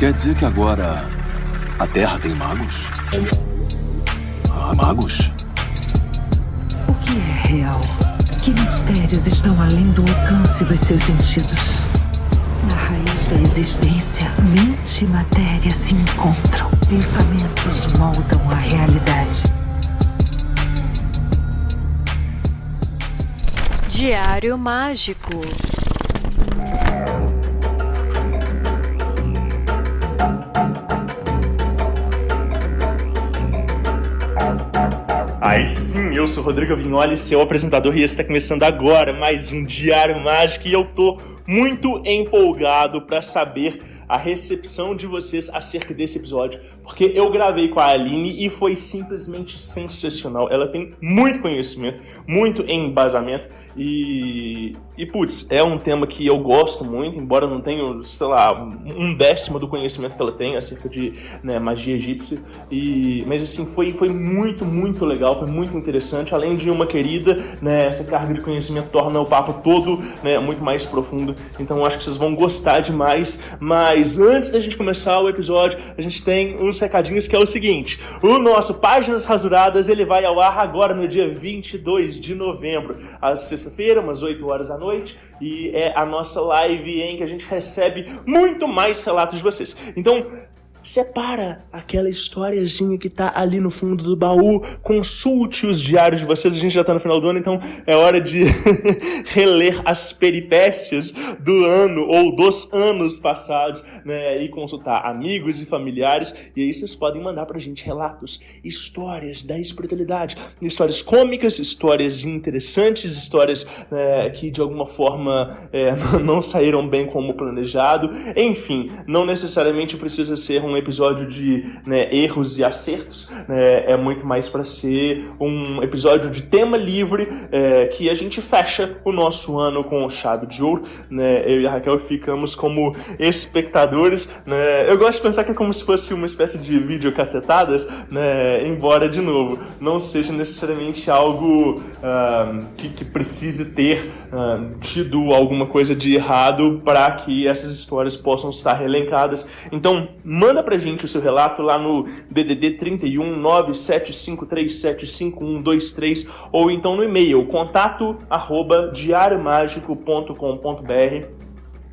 Quer dizer que agora a Terra tem magos? Ah, magos? O que é real? Que mistérios estão além do alcance dos seus sentidos? Na raiz da existência, mente e matéria se encontram. Pensamentos moldam a realidade. Diário Mágico. Aí sim, eu sou Rodrigo Vignoli, seu apresentador, e está começando agora mais um Diário Mágico, e eu tô muito empolgado para saber a recepção de vocês acerca desse episódio, porque eu gravei com a Aline e foi simplesmente sensacional. Ela tem muito conhecimento, muito embasamento e putz, é um tema que eu gosto muito, embora eu não tenha, sei lá, 1/10 do conhecimento que ela tem acerca de magia egípcia, mas assim, foi muito, muito legal, foi muito interessante. Além de uma querida, essa carga de conhecimento torna o papo todo muito mais profundo, então eu acho que vocês vão gostar demais. Mas antes da gente começar o episódio, a gente tem uns recadinhos, que é o seguinte: o nosso Páginas Rasuradas, ele vai ao ar agora no dia 22 de novembro, às sexta-feira, umas 8 horas da noite, e é a nossa live em que a gente recebe muito mais relatos de vocês. Então, separa aquela historiazinha que tá ali no fundo do baú, consulte os diários de vocês. A gente já tá no final do ano, então é hora de reler as peripécias do ano ou dos anos passados, e consultar amigos e familiares. E aí vocês podem mandar pra gente relatos, histórias da espiritualidade, histórias cômicas, histórias interessantes, histórias que de alguma forma não saíram bem como planejado. Enfim, não necessariamente precisa ser um episódio de erros e acertos, é muito mais para ser um episódio de tema livre, que a gente fecha o nosso ano com chave de ouro, eu e a Raquel ficamos como espectadores, eu gosto de pensar que é como se fosse uma espécie de videocassetadas, embora, de novo, não seja necessariamente algo que precise ter tido alguma coisa de errado para que essas histórias possam estar reelencadas. Então, manda pra gente o seu relato lá no DDD 31 975375123 ou então no e-mail contato@diariomagico.com.br.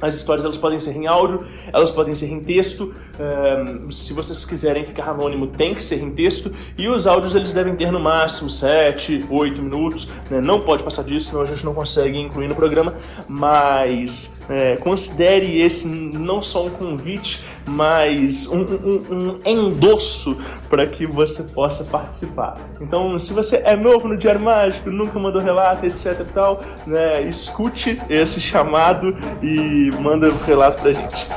As histórias, elas podem ser em áudio, elas podem ser em texto. Se vocês quiserem ficar anônimo, tem que ser em texto. E os áudios, eles devem ter no máximo 7, 8 minutos. Não pode passar disso, senão a gente não consegue incluir no programa. Mas considere esse não só um convite, mas um endosso para que você possa participar. Então, se você é novo no Diário Mágico, nunca mandou relato, etc e tal, escute esse chamado e manda um relato pra gente.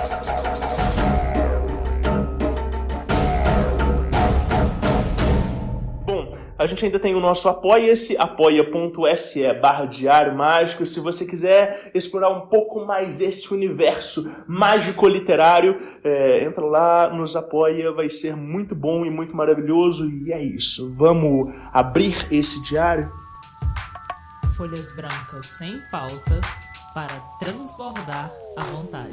Bom, a gente ainda tem o nosso Apoia-se, apoia.se/Diário Mágico. Se você quiser explorar um pouco mais esse universo mágico-literário, entra lá, nos apoia, vai ser muito bom e muito maravilhoso. E é isso, vamos abrir esse diário? Folhas brancas sem pautas para transbordar à vontade.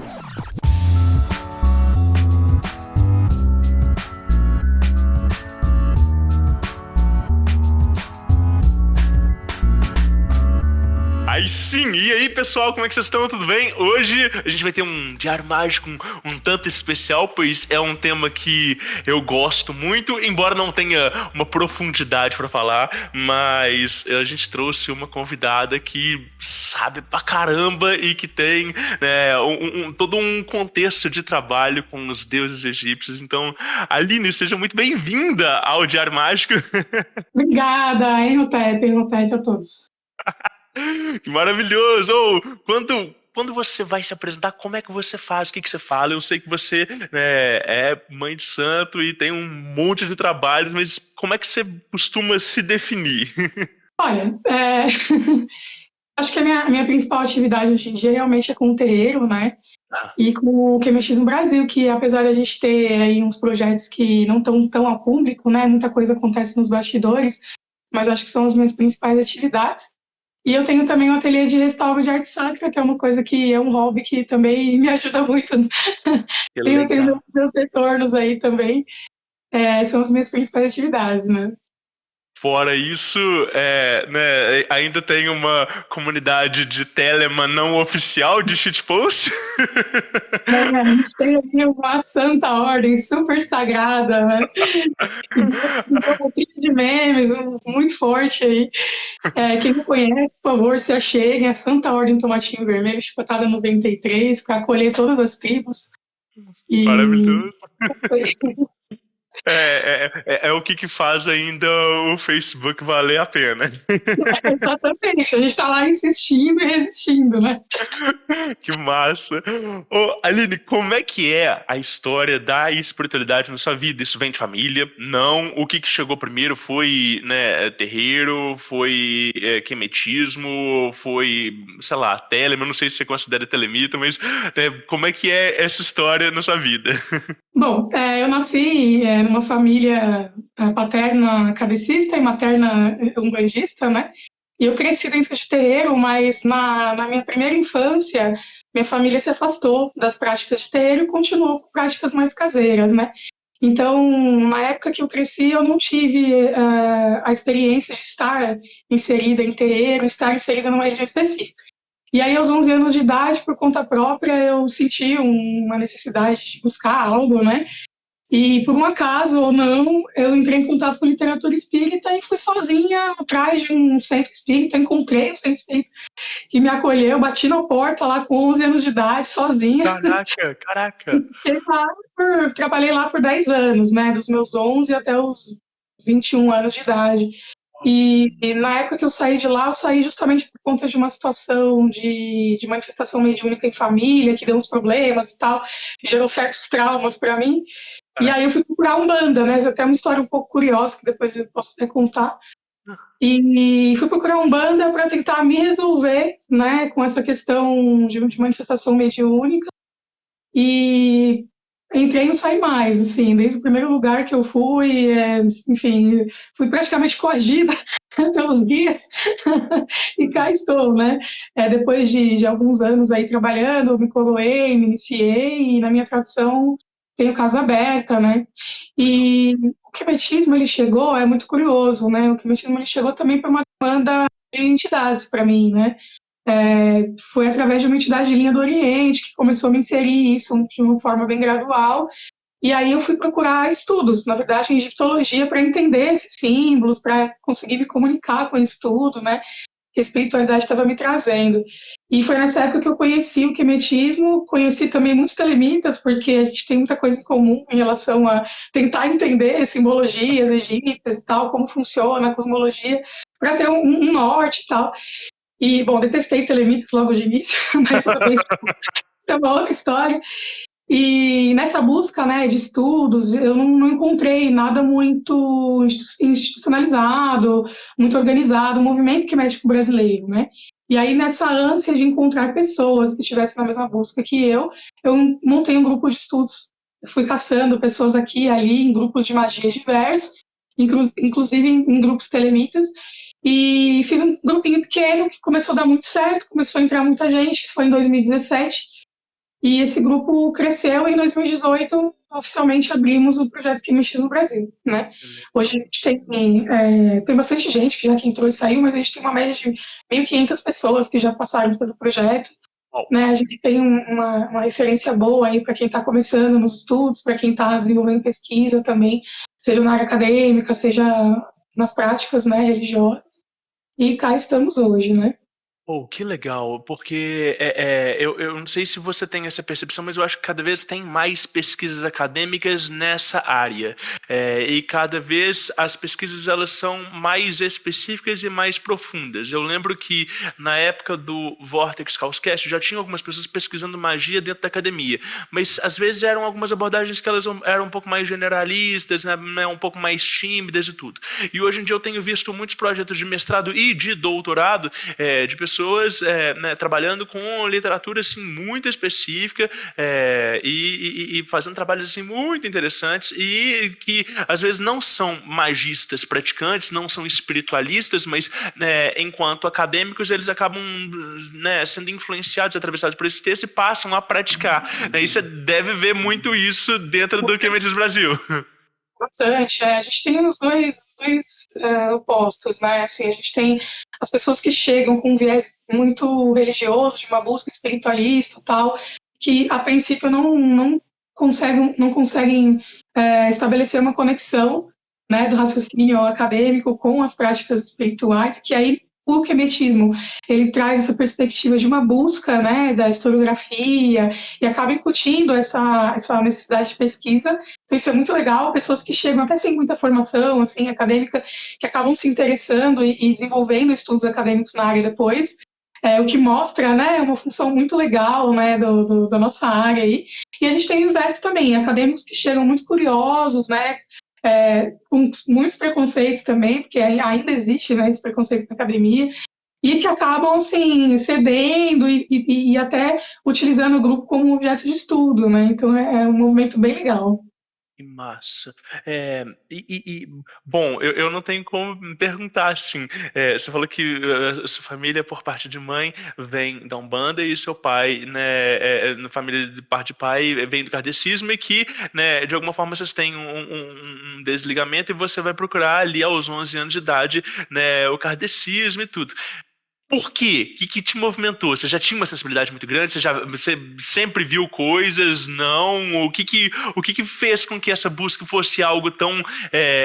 Aí sim! E aí, pessoal, como é que vocês estão? Tudo bem? Hoje a gente vai ter um Diário Mágico um tanto especial, pois é um tema que eu gosto muito, embora não tenha uma profundidade para falar, mas a gente trouxe uma convidada que sabe pra caramba e que tem todo um contexto de trabalho com os deuses egípcios. Então, Aline, seja muito bem-vinda ao Diário Mágico. Obrigada, Enrotete a todos. Que maravilhoso! Quando você vai se apresentar, como é que você faz? O que você fala? Eu sei que você é mãe de santo e tem um monte de trabalhos, mas como é que você costuma se definir? Olha, acho que a minha principal atividade hoje em dia realmente é com o terreiro, e com o QMX Brasil, que apesar de a gente ter aí uns projetos que não estão tão ao público, muita coisa acontece nos bastidores, mas acho que são as minhas principais atividades. E eu tenho também um ateliê de restauro de arte sacra, que é uma coisa que é um hobby que também me ajuda muito. Que Tenho legal. meus retornos aí também. São as minhas principais atividades, né? Fora isso, né, ainda tem uma comunidade de Telemann não oficial de shitpost? A gente tem aqui uma santa ordem super sagrada, né? Um trilho de memes muito forte aí. Quem não conhece, por favor, se acheguem. A Santa Ordem Tomatinho Vermelho, chicotada 93, para acolher todas as tribos. E Maravilhoso. É o que faz ainda o Facebook valer a pena. exatamente, a gente está lá insistindo e resistindo, né? Que massa. Ô, Aline, como é que é a história da espiritualidade na sua vida? Isso vem de família? Não? O que chegou primeiro foi, né, terreiro? Foi quemetismo? Foi, sei lá, telema? Eu não sei se você considera telemita, mas como é que é essa história na sua vida? Bom, eu nasci numa família paterna kardecista e materna umbandista, né? E eu cresci dentro de terreiro, mas na minha primeira infância, minha família se afastou das práticas de terreiro e continuou com práticas mais caseiras, né? Então, na época que eu cresci, eu não tive a experiência de estar inserida em terreiro, estar inserida numa religião específica. E aí, aos 11 anos de idade, por conta própria, eu senti uma necessidade de buscar algo, né? E, por um acaso ou não, eu entrei em contato com literatura espírita e fui sozinha atrás de um centro espírita, encontrei um centro espírita que me acolheu, bati na porta lá com 11 anos de idade, sozinha. Caraca. Trabalhei lá por 10 anos, né? Dos meus 11 até os 21 anos de idade. E na época que eu saí de lá, eu saí justamente por conta de uma situação de manifestação mediúnica em família, que deu uns problemas e tal, gerou certos traumas para mim. E aí eu fui procurar Umbanda, né? Até uma história um pouco curiosa, que depois eu posso até contar. E fui procurar Umbanda para tentar me resolver, né, com essa questão de manifestação mediúnica. E entrei e não saí mais, assim, desde o primeiro lugar que eu fui, enfim, fui praticamente coagida pelos guias e cá estou, né? Depois de alguns anos aí trabalhando, eu me coroei, me iniciei e na minha tradição tenho casa aberta, né? E o quemetismo, ele chegou, é muito curioso, né? O quemetismo, ele chegou também para uma demanda de entidades para mim, né? Foi através de uma entidade de linha do Oriente que começou a me inserir isso de uma forma bem gradual. E aí eu fui procurar estudos, na verdade, em egiptologia, para entender esses símbolos, para conseguir me comunicar com isso tudo, né? Que a espiritualidade estava me trazendo. E foi nessa época que eu conheci o quemetismo, conheci também muitos telemitas, porque a gente tem muita coisa em comum em relação a tentar entender simbologias egípcias e tal, como funciona a cosmologia, para ter um norte e tal. E, bom, detestei telemitas logo de início, mas também é uma outra história. E nessa busca, né, de estudos, eu não encontrei nada muito institucionalizado, muito organizado, o movimento quemético brasileiro, né? E aí, nessa ânsia de encontrar pessoas que estivessem na mesma busca que eu montei um grupo de estudos. Eu fui caçando pessoas aqui e ali, em grupos de magia diversos, inclusive em grupos telemitas, e fiz um grupinho pequeno que começou a dar muito certo, começou a entrar muita gente, isso foi em 2017, e esse grupo cresceu e em 2018 oficialmente abrimos o projeto QMX no Brasil, né? Hoje a gente tem bastante gente que já que entrou e saiu, mas a gente tem uma média de 1.500 pessoas que já passaram pelo projeto, né? A gente tem uma referência boa aí para quem está começando nos estudos, para quem está desenvolvendo pesquisa também, seja na área acadêmica, seja nas práticas, né, religiosas. E cá estamos hoje, né? Oh, que legal, porque eu não sei se você tem essa percepção, mas eu acho que cada vez tem mais pesquisas acadêmicas nessa área. E cada vez as pesquisas elas são mais específicas e mais profundas. Eu lembro que na época do Vortex Causcast já tinha algumas pessoas pesquisando magia dentro da academia, mas às vezes eram algumas abordagens que elas eram um pouco mais generalistas, né, um pouco mais tímidas e tudo. E hoje em dia eu tenho visto muitos projetos de mestrado e de doutorado de pessoas pessoas né, trabalhando com literatura assim, muito específica e fazendo trabalhos assim, muito interessantes e que às vezes não são magistas praticantes, não são espiritualistas, mas enquanto acadêmicos eles acabam né, sendo influenciados, atravessados por esse texto e passam a praticar. E você deve ver muito isso dentro do Queimetiz Brasil. Bastante. A gente tem os dois opostos, né? Assim, a gente tem as pessoas que chegam com um viés muito religioso, de uma busca espiritualista e tal, que a princípio não conseguem estabelecer uma conexão, né, do raciocínio acadêmico com as práticas espirituais, que aí o quemetismo, ele traz essa perspectiva de uma busca, né, da historiografia e acaba incutindo essa necessidade de pesquisa. Então isso é muito legal, pessoas que chegam até sem muita formação assim, acadêmica, que acabam se interessando e desenvolvendo estudos acadêmicos na área depois, o que mostra, né, uma função muito legal, né, da nossa área aí. E a gente tem o inverso também, acadêmicos que chegam muito curiosos, né, com muitos preconceitos também, porque ainda existe, né, esse preconceito na academia, e que acabam assim, cedendo e até utilizando o grupo como objeto de estudo, né? Então é um movimento bem legal. Que massa. Bom, eu não tenho como me perguntar assim. Você falou que a sua família, por parte de mãe, vem da Umbanda e seu pai, né, na família de parte de pai, vem do kardecismo e que, né, de alguma forma vocês têm um desligamento e você vai procurar ali aos 11 anos de idade, né, o kardecismo e tudo. Por quê? O que te movimentou? Você já tinha uma sensibilidade muito grande? Você sempre viu coisas? Não? O que fez com que essa busca fosse algo tão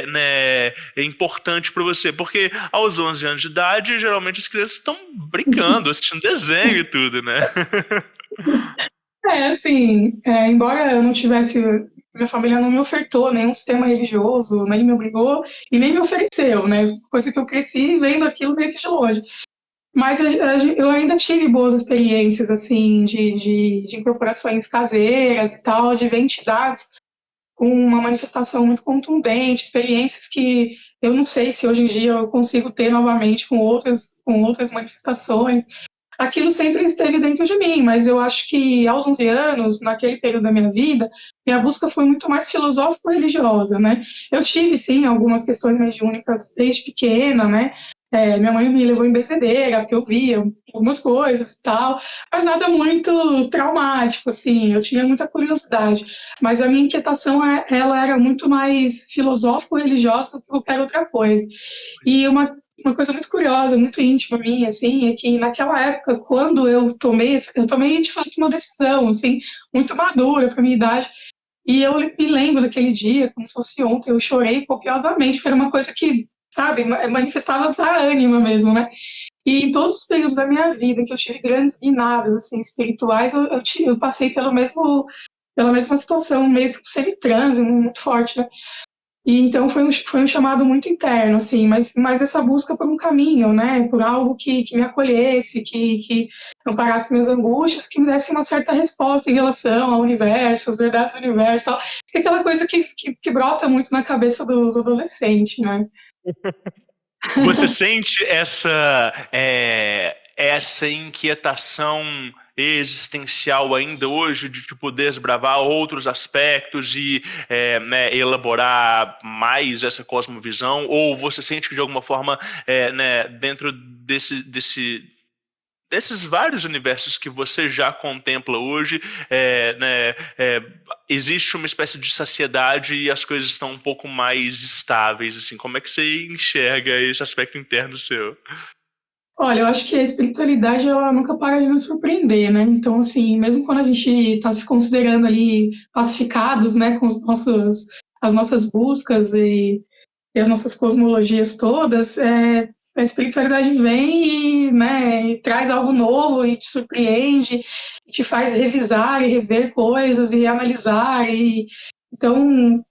né, importante para você? Porque aos 11 anos de idade, geralmente as crianças estão brincando, assistindo desenho e tudo, né? Assim, embora eu não tivesse... Minha família não me ofertou nenhum sistema religioso, nem me obrigou e nem me ofereceu, né? Coisa que eu cresci vendo aquilo meio que de longe. Mas eu ainda tive boas experiências, assim, de incorporações caseiras e tal, de ver entidades com uma manifestação muito contundente, experiências que eu não sei se hoje em dia eu consigo ter novamente com outras manifestações. Aquilo sempre esteve dentro de mim, mas eu acho que aos 11 anos, naquele período da minha vida, minha busca foi muito mais filosófico-religiosa, né? Eu tive, sim, algumas questões mediúnicas desde pequena, né? Minha mãe me levou em benzedeira, porque eu via algumas coisas e tal, mas nada muito traumático, assim, eu tinha muita curiosidade, mas a minha inquietação, ela era muito mais filosófico-religiosa do que qualquer outra coisa. E uma coisa muito curiosa, muito íntima minha, assim, é que naquela época, quando eu tomei de fato uma decisão, assim, muito madura para minha idade, e eu me lembro daquele dia, como se fosse ontem, eu chorei copiosamente, porque era uma coisa que, sabe, manifestava para ânima mesmo, né? E em todos os períodos da minha vida que eu tive grandes guinadas, assim, espirituais, eu passei pela mesma situação, meio que um semi-transe muito forte, né? E então foi um chamado muito interno, assim, mas essa busca por um caminho, né, por algo que me acolhesse, que amparasse minhas angústias, que me desse uma certa resposta em relação ao universo, às verdades do universo, tal. É aquela coisa que brota muito na cabeça do adolescente, né? Você sente essa inquietação existencial ainda hoje de poder desbravar outros aspectos e né, elaborar mais essa cosmovisão? Ou você sente que de alguma forma né, dentro desses vários universos que você já contempla hoje, né, existe uma espécie de saciedade e as coisas estão um pouco mais estáveis, assim, como é que você enxerga esse aspecto interno seu? Olha, eu acho que a espiritualidade, ela nunca para de nos surpreender, né? Então, assim, mesmo quando a gente está se considerando ali pacificados, né, com as nossas buscas e as nossas cosmologias todas, a espiritualidade vem e, né, e traz algo novo e te surpreende, e te faz revisar e rever coisas e analisar. Então,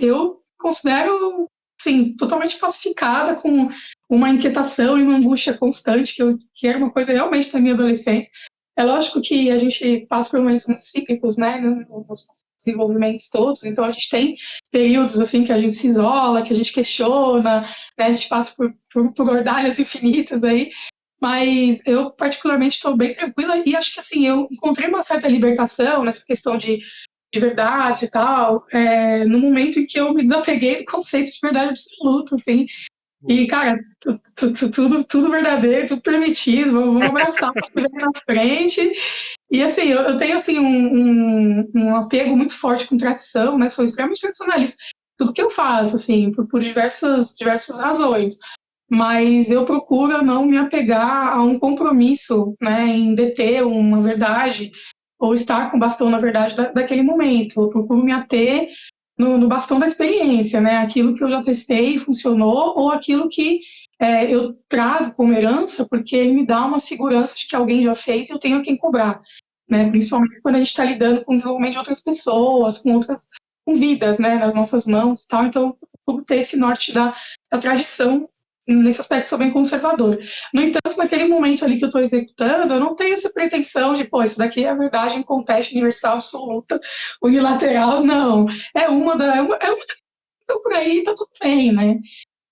eu considero, assim, totalmente pacificada, com uma inquietação e uma angústia constante, que era uma coisa realmente da minha adolescência. É lógico que a gente passa por momentos muito cíclicos, né, nos desenvolvimentos todos, então a gente tem períodos assim que a gente se isola, que a gente questiona, né, a gente passa por ordalhas infinitas aí, Mas eu, particularmente, estou bem tranquila e acho que, assim, eu encontrei uma certa libertação nessa questão de verdade e tal, no momento em que eu me desapeguei do conceito de verdade absoluta, assim. E, cara, tudo verdadeiro, tudo permitido, vamos abraçar o que vem na frente. E, assim, eu tenho, assim, um apego muito forte com tradição, né? Sou extremamente tradicionalista. Tudo que eu faço, assim, por diversas razões. Mas eu procuro não me apegar a um compromisso, né, em deter uma verdade ou estar com o bastão na verdade daquele momento. Eu procuro me ater no bastão da experiência, né, aquilo que eu já testei e funcionou, ou aquilo que eu trago como herança, porque ele me dá uma segurança de que alguém já fez e eu tenho a quem cobrar, né, principalmente quando a gente está lidando com o desenvolvimento de outras pessoas, com vidas, né, nas nossas mãos e tal. Então, eu procuro ter esse norte da tradição. Nesse aspecto, sou bem conservadora. No entanto, naquele momento ali que eu estou executando, eu não tenho essa pretensão de, isso daqui é a verdade em contexto universal, absoluta, unilateral, não. É uma então por aí tá tudo bem, né?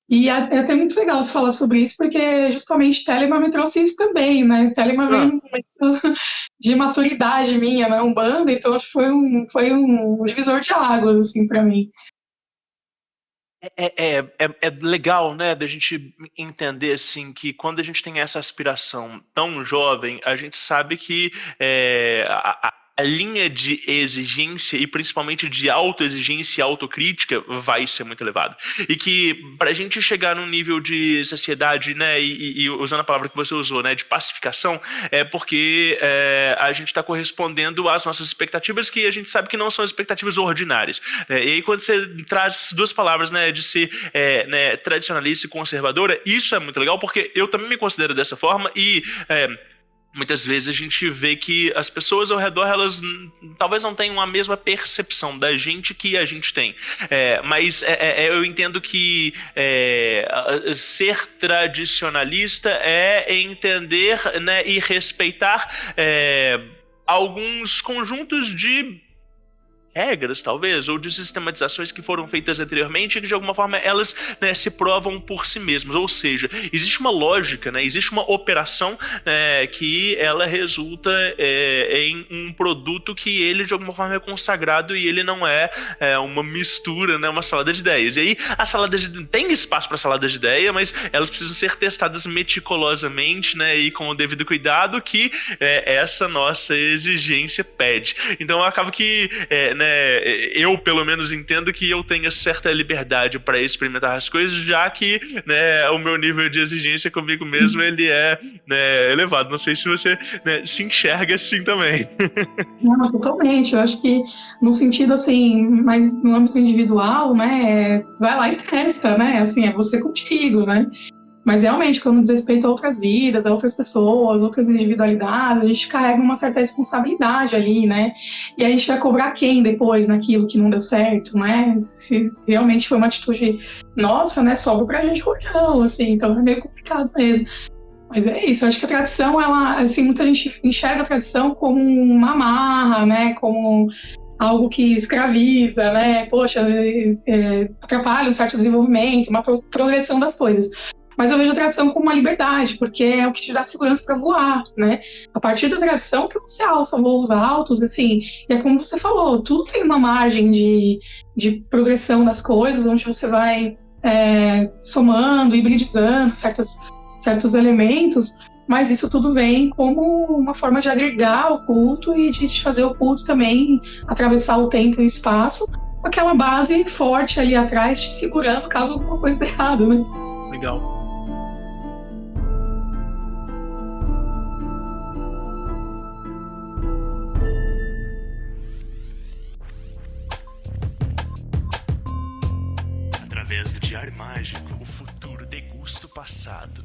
E é até muito legal você falar sobre isso, porque justamente Telemann me trouxe isso também, né? Telemann veio um momento de maturidade minha na Umbanda, então acho que foi um divisor de águas, assim, para mim. É legal, né, da gente entender, assim, que quando a gente tem essa aspiração tão jovem, a gente sabe que a linha de exigência e principalmente de autoexigência e autocrítica vai ser muito elevada. E que pra gente chegar num nível de saciedade, né, e usando a palavra que você usou, né, de pacificação, é porque a gente está correspondendo às nossas expectativas, que a gente sabe que não são expectativas ordinárias. E aí quando você traz duas palavras, né, de ser né, tradicionalista e conservadora, isso é muito legal, porque eu também me considero dessa forma e... muitas vezes a gente vê que as pessoas ao redor, elas talvez não tenham a mesma percepção da gente que a gente tem. Mas eu entendo que ser tradicionalista é entender, né, e respeitar alguns conjuntos de regras, talvez, ou de sistematizações que foram feitas anteriormente e que de alguma forma elas, né, se provam por si mesmas. Ou seja, existe uma lógica, né, existe uma operação que ela resulta em um produto que ele de alguma forma é consagrado e ele não é uma mistura, né, uma salada de ideias. E aí a salada tem espaço para salada de ideia, mas elas precisam ser testadas meticulosamente, né, e com o devido cuidado que essa nossa exigência pede. Então acaba que né, eu pelo menos entendo que eu tenho certa liberdade para experimentar as coisas, já que, né, o meu nível de exigência comigo mesmo ele é, né, elevado. Não sei se você, né, se enxerga assim também. Não, totalmente. Eu acho que no sentido assim, mais no âmbito individual, né, vai lá e testa, né, assim, é você contigo, né. Mas realmente, quando diz respeito a outras vidas, a outras pessoas, outras individualidades, a gente carrega uma certa responsabilidade ali, né? E a gente vai cobrar quem depois naquilo que não deu certo, né? Se realmente foi uma atitude nossa, né? Sobra pra gente olhão, assim, então é meio complicado mesmo. Mas é isso, eu acho que a tradição, ela, assim, muita gente enxerga a tradição como uma amarra, né? Como algo que escraviza, né? Poxa, atrapalha um certo desenvolvimento, uma progressão das coisas. Mas eu vejo a tradição como uma liberdade, porque é o que te dá segurança para voar, né? A partir da tradição que você alça voos altos, assim, e é como você falou, tudo tem uma margem de progressão das coisas, onde você vai somando, hibridizando certos elementos, mas isso tudo vem como uma forma de agregar o culto e de fazer o culto também atravessar o tempo e o espaço, com aquela base forte ali atrás, te segurando caso alguma coisa dê errado, né? Legal. Através do Diário Mágico, o futuro degusta o passado.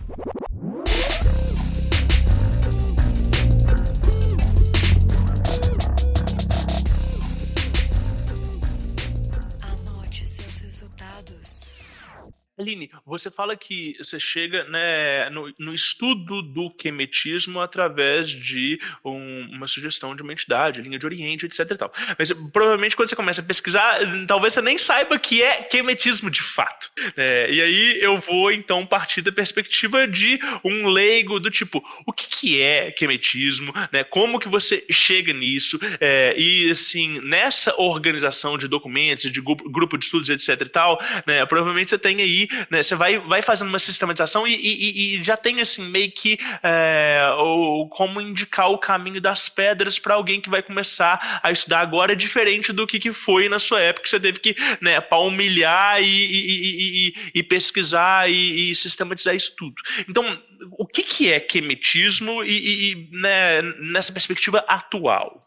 Aline, você fala que você chega, né, no estudo do quemetismo através de uma sugestão de uma entidade, linha de oriente, etc e tal. Mas provavelmente quando você começa a pesquisar, talvez você nem saiba que é quemetismo de fato. E aí eu vou então partir da perspectiva de um leigo do tipo, o que é quemetismo, né? Como que você chega nisso? E assim, nessa organização de documentos, de grupo de estudos, etc e tal, né, provavelmente você tem aí, né, você vai fazendo uma sistematização e já tem assim meio que como indicar o caminho das pedras para alguém que vai começar a estudar agora, diferente do que foi na sua época, que você teve que, né, palmilhar e pesquisar e sistematizar isso tudo. Então, o que é quemetismo né, nessa perspectiva atual?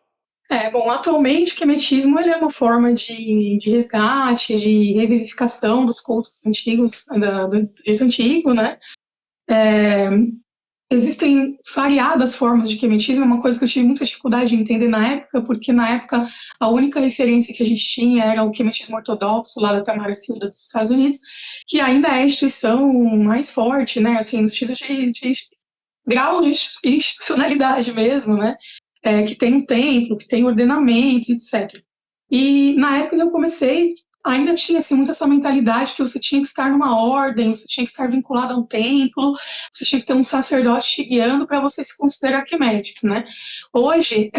Bom, atualmente o quemetismo ele é uma forma de resgate, de revivificação dos cultos antigos, do Egito Antigo, né? Existem variadas formas de quemetismo, é uma coisa que eu tive muita dificuldade de entender na época, porque na época a única referência que a gente tinha era o quemetismo ortodoxo lá da Tamara Silva dos Estados Unidos, que ainda é a instituição mais forte, né? Assim, no sentido de grau de institucionalidade mesmo, né? Que tem um templo, que tem ordenamento, etc. E na época que eu comecei, ainda tinha assim, muito essa mentalidade que você tinha que estar numa ordem, você tinha que estar vinculado a um templo, você tinha que ter um sacerdote te guiando para você se considerar quemético, né? Hoje,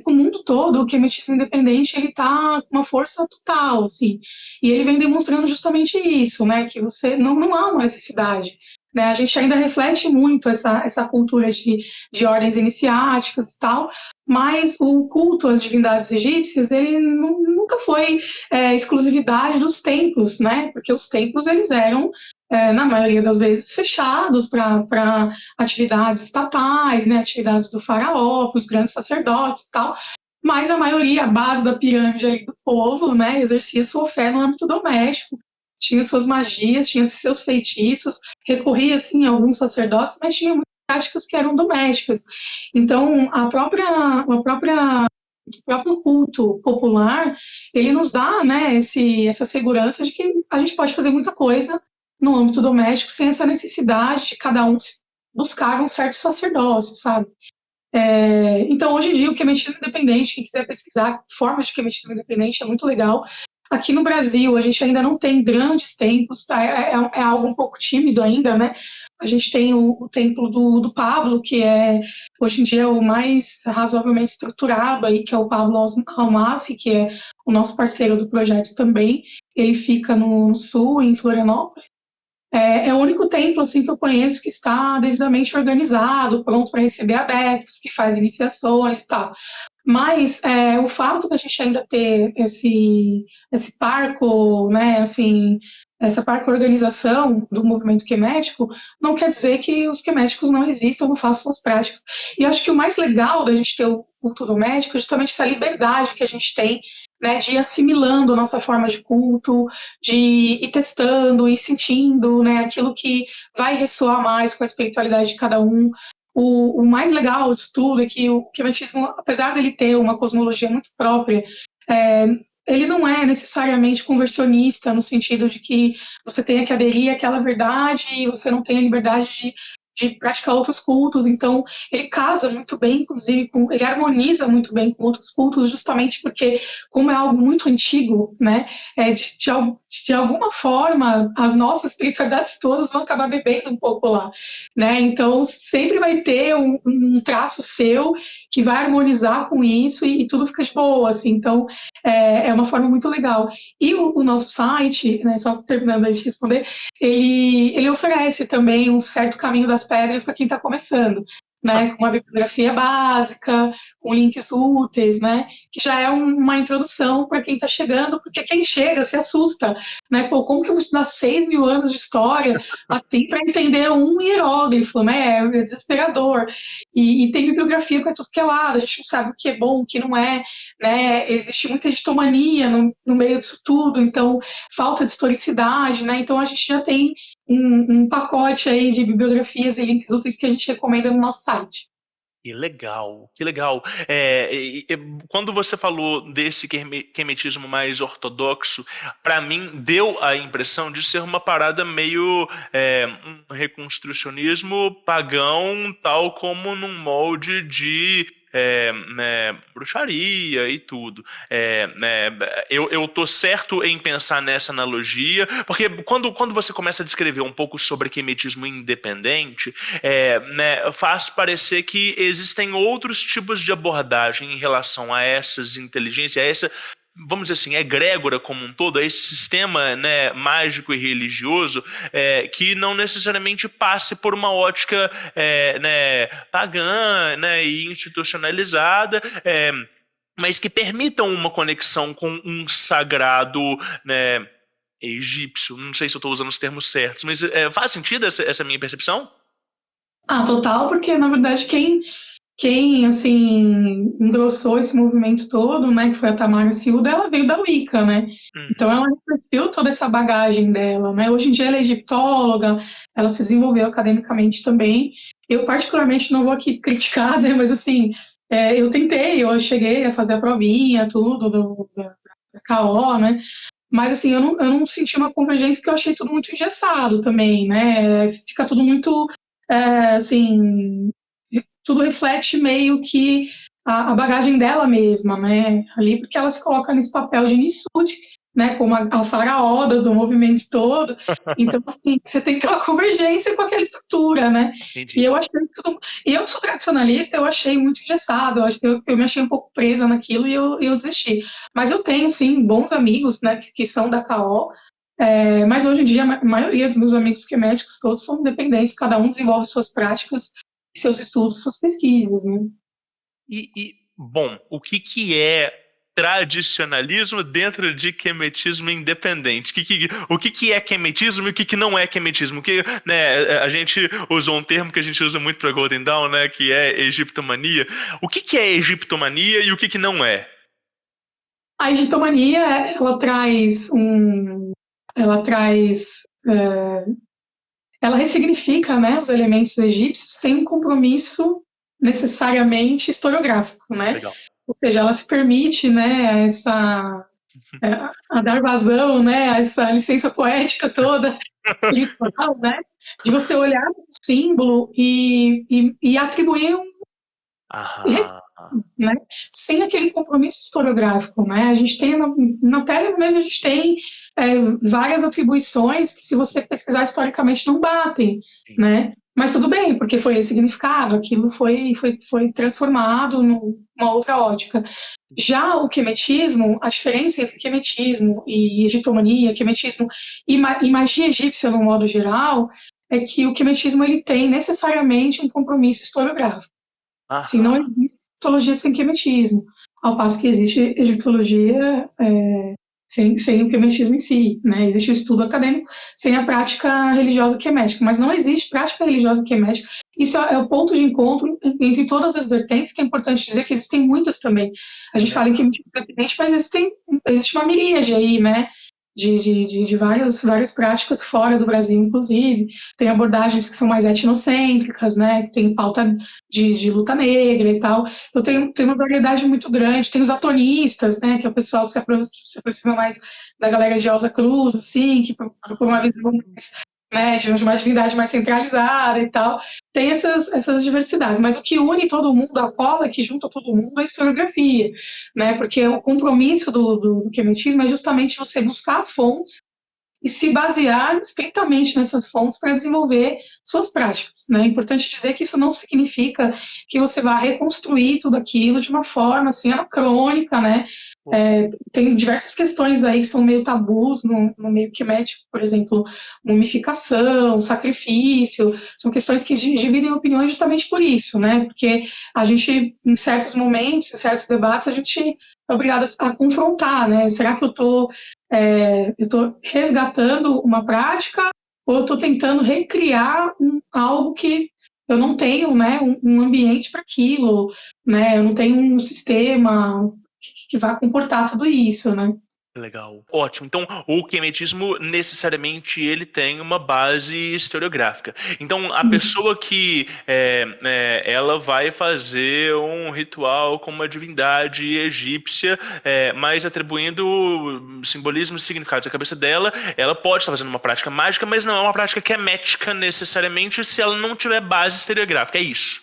no mundo todo, o quemetismo independente ele está com uma força total, assim, e ele vem demonstrando justamente isso, né? Que você não há uma necessidade. Né, a gente ainda reflete muito essa cultura de ordens iniciáticas e tal, mas o culto às divindades egípcias ele nunca foi exclusividade dos templos, né? Porque os templos eles eram, na maioria das vezes, fechados para atividades estatais, né? Atividades do faraó, para os grandes sacerdotes e tal. Mas a maioria, a base da pirâmide aí do povo, né, exercia sua fé no âmbito doméstico, tinha suas magias, tinha seus feitiços, recorria, assim, a alguns sacerdotes, mas tinha muitas práticas que eram domésticas. Então, o próprio culto popular, ele nos dá, né, essa segurança de que a gente pode fazer muita coisa no âmbito doméstico sem essa necessidade de cada um buscar um certo sacerdócio, sabe? Então, hoje em dia, o quemetismo independente, quem quiser pesquisar formas de quemetismo independente, é muito legal. Aqui no Brasil, a gente ainda não tem grandes templos, tá? É algo um pouco tímido ainda, né? A gente tem o templo do Pablo, que hoje em dia, o mais razoavelmente estruturado, aí, que é o Pablo Almassi, que é o nosso parceiro do projeto também. Ele fica no sul, em Florianópolis. É o único templo assim, que eu conheço que está devidamente organizado, pronto para receber adeptos, que faz iniciações e tal. Mas o fato da gente ainda ter esse parco, né, assim, essa parco organização do movimento quemético, não quer dizer que os queméticos não existam, não façam suas práticas. E acho que o mais legal da gente ter o culto doméstico é justamente essa liberdade que a gente tem, né, de ir assimilando a nossa forma de culto, de ir testando, ir sentindo, né, aquilo que vai ressoar mais com a espiritualidade de cada um. O mais legal disso tudo é que o quemetismo, apesar dele ter uma cosmologia muito própria, ele não é necessariamente conversionista, no sentido de que você tenha que aderir àquela verdade e você não tem a liberdade de praticar outros cultos. Então, ele casa muito bem, inclusive, ele harmoniza muito bem com outros cultos, justamente porque, como é algo muito antigo, né, de alguma forma, as nossas espiritualidades todas vão acabar bebendo um pouco lá, né? Então, sempre vai ter um traço seu que vai harmonizar com isso e tudo fica de boa, assim. Então, é uma forma muito legal. E o nosso site, né, só terminando de responder, ele oferece também um certo caminho das pedras para quem está começando, né, com uma bibliografia básica, com links úteis, né, que já é uma introdução para quem está chegando, porque quem chega se assusta, né, pô, como que eu vou estudar 6.000 anos de história assim para entender um hieróglifo, né, é desesperador, e tem bibliografia para tudo que é lado, a gente não sabe o que é bom, o que não é, né, existe muita editomania no meio disso tudo, então falta de historicidade, né, então a gente já tem um pacote aí de bibliografias e links úteis que a gente recomenda no nosso site. Que legal, que legal. Quando você falou desse quemetismo mais ortodoxo, para mim deu a impressão de ser uma parada meio um reconstrucionismo pagão, tal como num molde de bruxaria e tudo. Eu tô certo em pensar nessa analogia, porque quando você começa a descrever um pouco sobre quemetismo independente, faz parecer que existem outros tipos de abordagem em relação a essas inteligências, a essa, vamos dizer assim, egrégora como um todo, a esse sistema, né, mágico e religioso, que não necessariamente passe por uma ótica né, pagã, né, e institucionalizada, mas que permitam uma conexão com um sagrado, né, egípcio. Não sei se eu estou usando os termos certos, mas faz sentido essa minha percepção? Total, porque na verdade quem assim, engrossou esse movimento todo, né, que foi a Tamara Silda, ela veio da Wicca, né? Então ela refletiu toda essa bagagem dela, né? Hoje em dia ela é egiptóloga, ela se desenvolveu academicamente também. Eu particularmente não vou aqui criticar, né, mas assim, eu cheguei a fazer a provinha, tudo, da KO, né? Mas assim, eu não senti uma convergência porque eu achei tudo muito engessado também, né? Fica tudo muito, assim, tudo reflete meio que a bagagem dela mesma, né? Ali, porque ela se coloca nesse papel de Nisud, né? Como a faraó do movimento todo. Então, assim, você tem que ter uma convergência com aquela estrutura, né? Entendi. E eu achei tudo. E eu sou tradicionalista, eu achei muito engessado, eu me achei um pouco presa naquilo e eu desisti. Mas eu tenho, sim, bons amigos, né, que são da KO. Mas hoje em dia, a maioria dos meus amigos queméticos todos são dependentes, cada um desenvolve suas práticas, seus estudos, suas pesquisas, né? Bom, o que é tradicionalismo dentro de quemetismo independente? O que é quemetismo e o que não é quemetismo? Né, a gente usou um termo que a gente usa muito para Golden Dawn, né, que é egiptomania. O que é egiptomania e o que não é? A egiptomania, ela ressignifica, né, os elementos egípcios, tem um compromisso necessariamente historiográfico, né? Legal. Ou seja, ela se permite, né, a dar vazão, né, a essa licença poética toda, literal, né, de você olhar para o símbolo e atribuir né, sem aquele compromisso historiográfico, né? A gente tem na Terra mesmo, a gente tem várias atribuições que, se você pesquisar historicamente, não batem, né? Mas tudo bem, porque foi ressignificado, aquilo foi transformado numa outra ótica. Já o quemetismo, a diferença entre quemetismo e egiptomania, quemetismo e magia egípcia, no modo geral, é que o quemetismo ele tem necessariamente um compromisso historiográfico. Assim, não existe egiptologia sem quemetismo, ao passo que existe egiptologia sem o quemetismo em si, né? Existe o estudo acadêmico sem a prática religiosa quemética, mas não existe prática religiosa quemética. Isso é o ponto de encontro entre todas as vertentes, que é importante dizer que existem muitas também. A gente fala em quemetismo independente, mas existe uma miríade aí, né? De várias práticas fora do Brasil, inclusive. Tem abordagens que são mais etnocêntricas, né, que tem pauta de luta negra e tal. Então tem uma variedade muito grande. Tem os atonistas, né, que é o pessoal que se aproxima mais da galera de Elza Cruz, assim, que por uma visão mais, né, de uma divindade mais centralizada e tal. Tem essas diversidades, mas o que une todo mundo, a cola que junta todo mundo, é a historiografia, né? Porque o compromisso do quemetismo é justamente você buscar as fontes e se basear estritamente nessas fontes para desenvolver suas práticas, né? É importante dizer que isso não significa que você vá reconstruir tudo aquilo de uma forma assim anacrônica, né? Tem diversas questões aí que são meio tabus no meio quemético, por exemplo, mumificação, sacrifício, são questões que dividem opiniões justamente por isso, né? Porque a gente, em certos momentos, em certos debates, a gente é obrigado a confrontar, né? Será que eu estou resgatando uma prática ou eu estou tentando recriar algo que eu não tenho, né, um ambiente para aquilo, né? Eu não tenho um sistema que vai comportar tudo isso, né? Legal. Ótimo. Então, o quemetismo, necessariamente, ele tem uma base historiográfica. Então, a pessoa que ela vai fazer um ritual com uma divindade egípcia, mas atribuindo simbolismos e significados à cabeça dela, ela pode estar fazendo uma prática mágica, mas não é uma prática quemética, necessariamente, se ela não tiver base historiográfica. É isso.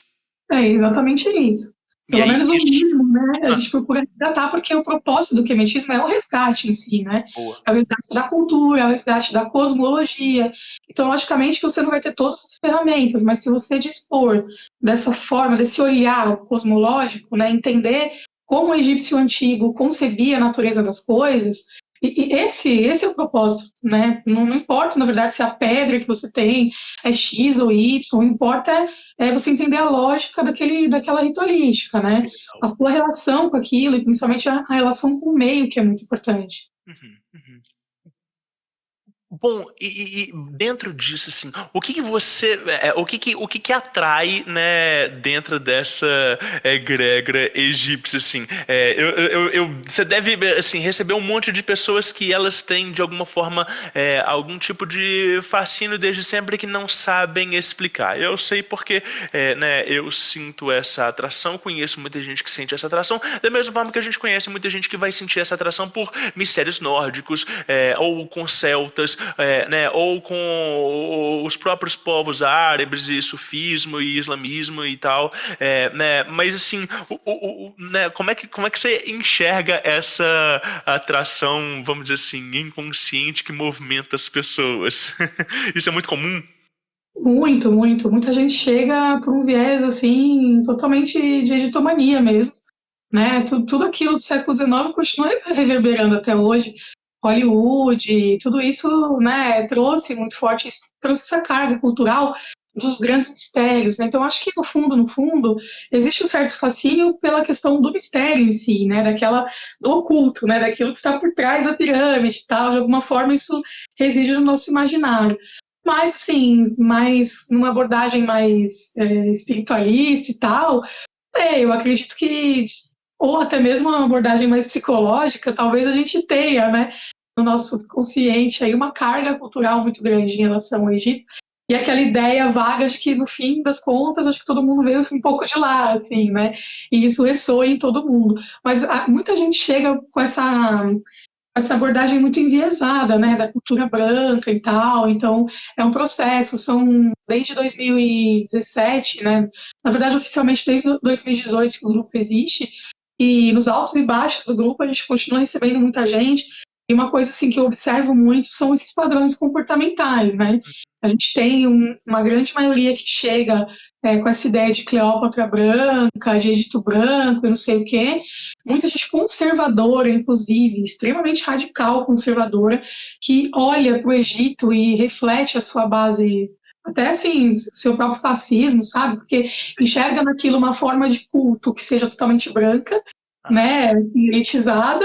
É exatamente isso. E Pelo aí, menos o isso. mínimo, né? A gente procura resgatar, porque o propósito do quemetismo é o resgate em si, né? Boa. É o resgate da cultura, é o resgate da cosmologia. Então, logicamente, que você não vai ter todas as ferramentas, mas se você dispor dessa forma, desse olhar cosmológico, né? Entender como o egípcio antigo concebia a natureza das coisas, e esse é o propósito, né? Não importa, na verdade, se a pedra que você tem é X ou Y, o que importa é você entender a lógica daquela ritualística, né? A sua relação com aquilo, e principalmente a relação com o meio, que é muito importante. Uhum, uhum. Bom, e dentro disso, assim, o que você, o que que atrai, né, dentro dessa egrégora egípcia, assim? Você deve, assim, receber um monte de pessoas que elas têm, de alguma forma, algum tipo de fascínio desde sempre que não sabem explicar. Eu sei porque, né, eu sinto essa atração, conheço muita gente que sente essa atração, da mesma forma que a gente conhece muita gente que vai sentir essa atração por mistérios nórdicos, ou com celtas, né, ou com os próprios povos árabes e sufismo e islamismo e tal, né, mas assim, né, como é que você enxerga essa atração, vamos dizer assim, inconsciente que movimenta as pessoas? Isso é muito comum? Muito, muito. Muita gente chega por um viés, assim, totalmente de egitomania mesmo, né? Tudo aquilo do século XIX continua reverberando até hoje. Hollywood, tudo isso, né, trouxe muito forte, trouxe essa carga cultural dos grandes mistérios, né? Então, acho que no fundo, existe um certo fascínio pela questão do mistério em si, né? Do oculto, né? Daquilo que está por trás da pirâmide e tal. De alguma forma, isso reside no nosso imaginário. Mas, sim, numa abordagem mais espiritualista e tal, eu acredito que, ou até mesmo uma abordagem mais psicológica, talvez a gente tenha, né, no nosso consciente aí uma carga cultural muito grande em relação ao Egito, e aquela ideia vaga de que, no fim das contas, acho que todo mundo veio um pouco de lá, assim, né, e isso ressoa em todo mundo. Mas muita gente chega com essa abordagem muito enviesada, né, da cultura branca e tal, então é um processo, são desde 2017, né, na verdade oficialmente desde 2018 que o grupo existe, e nos altos e baixos do grupo a gente continua recebendo muita gente, e uma coisa assim que eu observo muito são esses padrões comportamentais, né, a gente tem uma grande maioria que chega com essa ideia de Cleópatra branca, de Egito branco e não sei o quê, muita gente conservadora, inclusive, extremamente radical conservadora, que olha para o Egito e reflete a sua base, até assim, seu próprio fascismo, sabe? Porque enxerga naquilo uma forma de culto que seja totalmente branca, né, elitizada,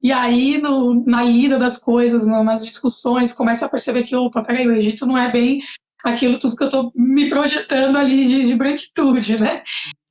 e aí na ida das coisas, nas discussões, começa a perceber que, opa, peraí, o Egito não é bem aquilo tudo que eu estou me projetando ali de branquitude, né?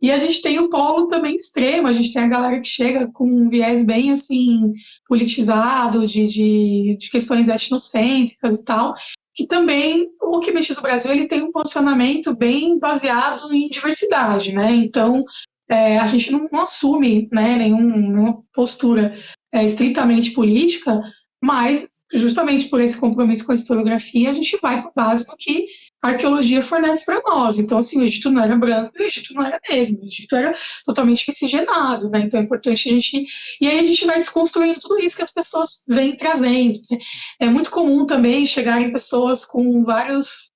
E a gente tem o polo também extremo, a gente tem a galera que chega com um viés bem, assim, politizado, de questões etnocêntricas e tal, que também o Quimexis do Brasil ele tem um posicionamento bem baseado em diversidade, né? Então, a gente não assume, né, nenhuma postura estritamente política, mas justamente por esse compromisso com a historiografia, a gente vai para a base do que a arqueologia fornece para nós. Então, assim, o Egito não era branco, o Egito não era negro, o Egito era totalmente miscigenado, né? Então é importante a gente... E aí a gente vai desconstruindo tudo isso que as pessoas vêm trazendo, né? É muito comum também chegarem pessoas com várias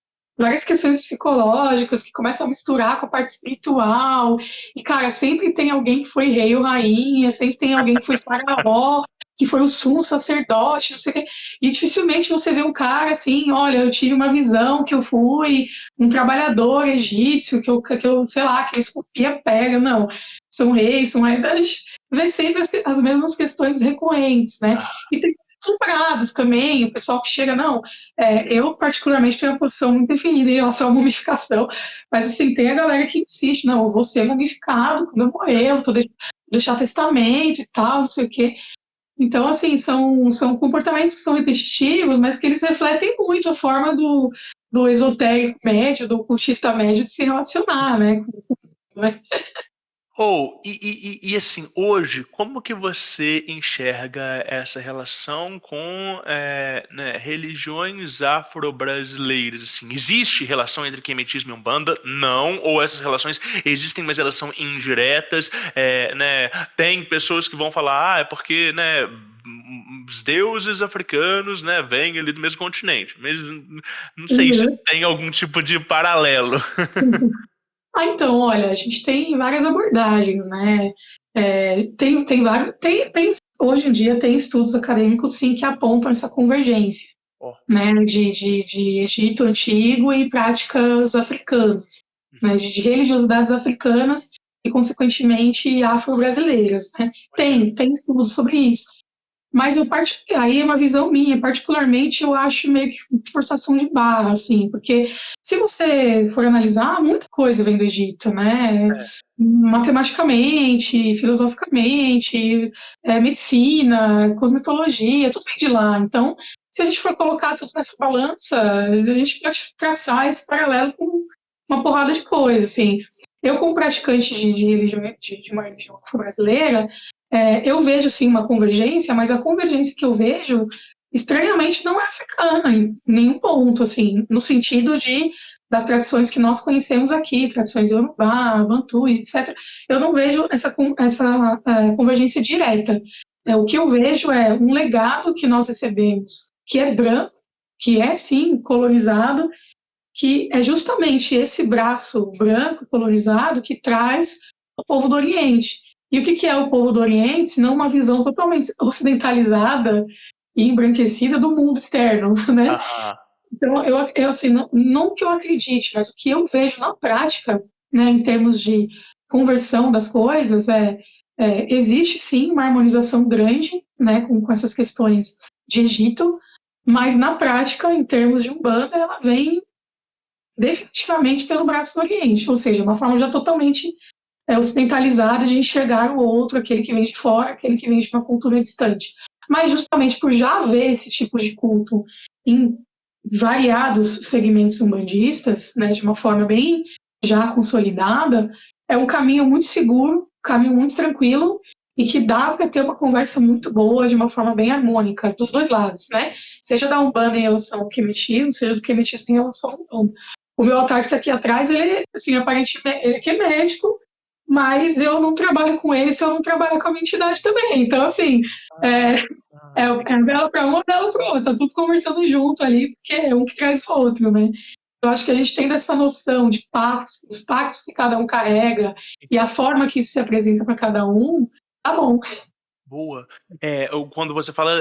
questões psicológicas que começam a misturar com a parte espiritual. E, cara, sempre tem alguém que foi rei ou rainha, sempre tem alguém que foi faraó, que foi o sumo sacerdote, não sei o quê. E dificilmente você vê um cara assim, olha, eu tive uma visão que eu fui um trabalhador egípcio, que eu sei lá, que eu esculpia pedra. Não, são reis, são rainhas. A gente vê sempre as mesmas questões recorrentes, né? E tem assombrados também, o pessoal que chega, não, eu particularmente tenho uma posição muito definida em relação à mumificação, mas assim, tem a galera que insiste, não, eu vou ser mumificado quando eu morrer, eu vou deixar testamento e tal, não sei o quê. Então, assim, são comportamentos que são repetitivos, mas que eles refletem muito a forma do esotérico médio, do cultista médio de se relacionar, né? Assim, hoje, como que você enxerga essa relação com né, religiões afro-brasileiras? Assim, existe relação entre quemetismo e Umbanda? Não. Ou essas relações existem, mas elas são indiretas? Né, tem pessoas que vão falar, é porque, né, os deuses africanos, né, vêm ali do mesmo continente. Mas não sei se Uhum. tem algum tipo de paralelo. Então, olha, a gente tem várias abordagens, né? Hoje em dia tem estudos acadêmicos, sim, que apontam essa convergência, Ó. né, de Egito Antigo e práticas africanas, né, de religiosidades africanas e, consequentemente, afro-brasileiras, né? Tem estudos sobre isso. Mas aí é uma visão minha, particularmente eu acho meio que forçação de barra, assim, porque se você for analisar, muita coisa vem do Egito, né? Matematicamente, filosoficamente, medicina, cosmetologia, tudo vem de lá. Então, se a gente for colocar tudo nessa balança, a gente pode traçar esse paralelo com uma porrada de coisa, assim. Eu, como praticante de uma religião brasileira, eu vejo sim uma convergência, mas a convergência que eu vejo, estranhamente, não é africana em nenhum ponto, assim, no sentido das tradições que nós conhecemos aqui, tradições Yorubá, Bantu, etc. Eu não vejo essa convergência direta. O que eu vejo é um legado que nós recebemos, que é branco, que é sim colonizado, que é justamente esse braço branco colonizado que traz o povo do Oriente. E o que é o povo do Oriente, se não uma visão totalmente ocidentalizada e embranquecida do mundo externo, né? Então, eu assim, não que eu acredite, mas o que eu vejo na prática, né, em termos de conversão das coisas, existe sim uma harmonização grande, né, com essas questões de Egito, mas na prática, em termos de Umbanda, ela vem definitivamente pelo braço do Oriente, ou seja, uma forma já totalmente ocidentalizada de enxergar o outro, aquele que vem de fora, aquele que vem de uma cultura distante. Mas justamente por já haver esse tipo de culto em variados segmentos umbandistas, né, de uma forma bem já consolidada, é um caminho muito seguro, um caminho muito tranquilo e que dá para ter uma conversa muito boa, de uma forma bem harmônica, dos dois lados, né? Seja da Umbanda em relação ao quemetismo, seja do quemetismo em relação ao Umbanda. O meu altar que está aqui atrás, ele, assim, aparentemente, ele é médico, mas eu não trabalho com ele se eu não trabalhar com a minha entidade também. Então, assim, é vela para uma, vela para outra, tá tudo conversando junto ali, porque é um que traz o outro, né? Eu acho que a gente tendo essa noção de pactos, os pactos que cada um carrega e a forma que isso se apresenta para cada um, tá bom. Boa. Quando você fala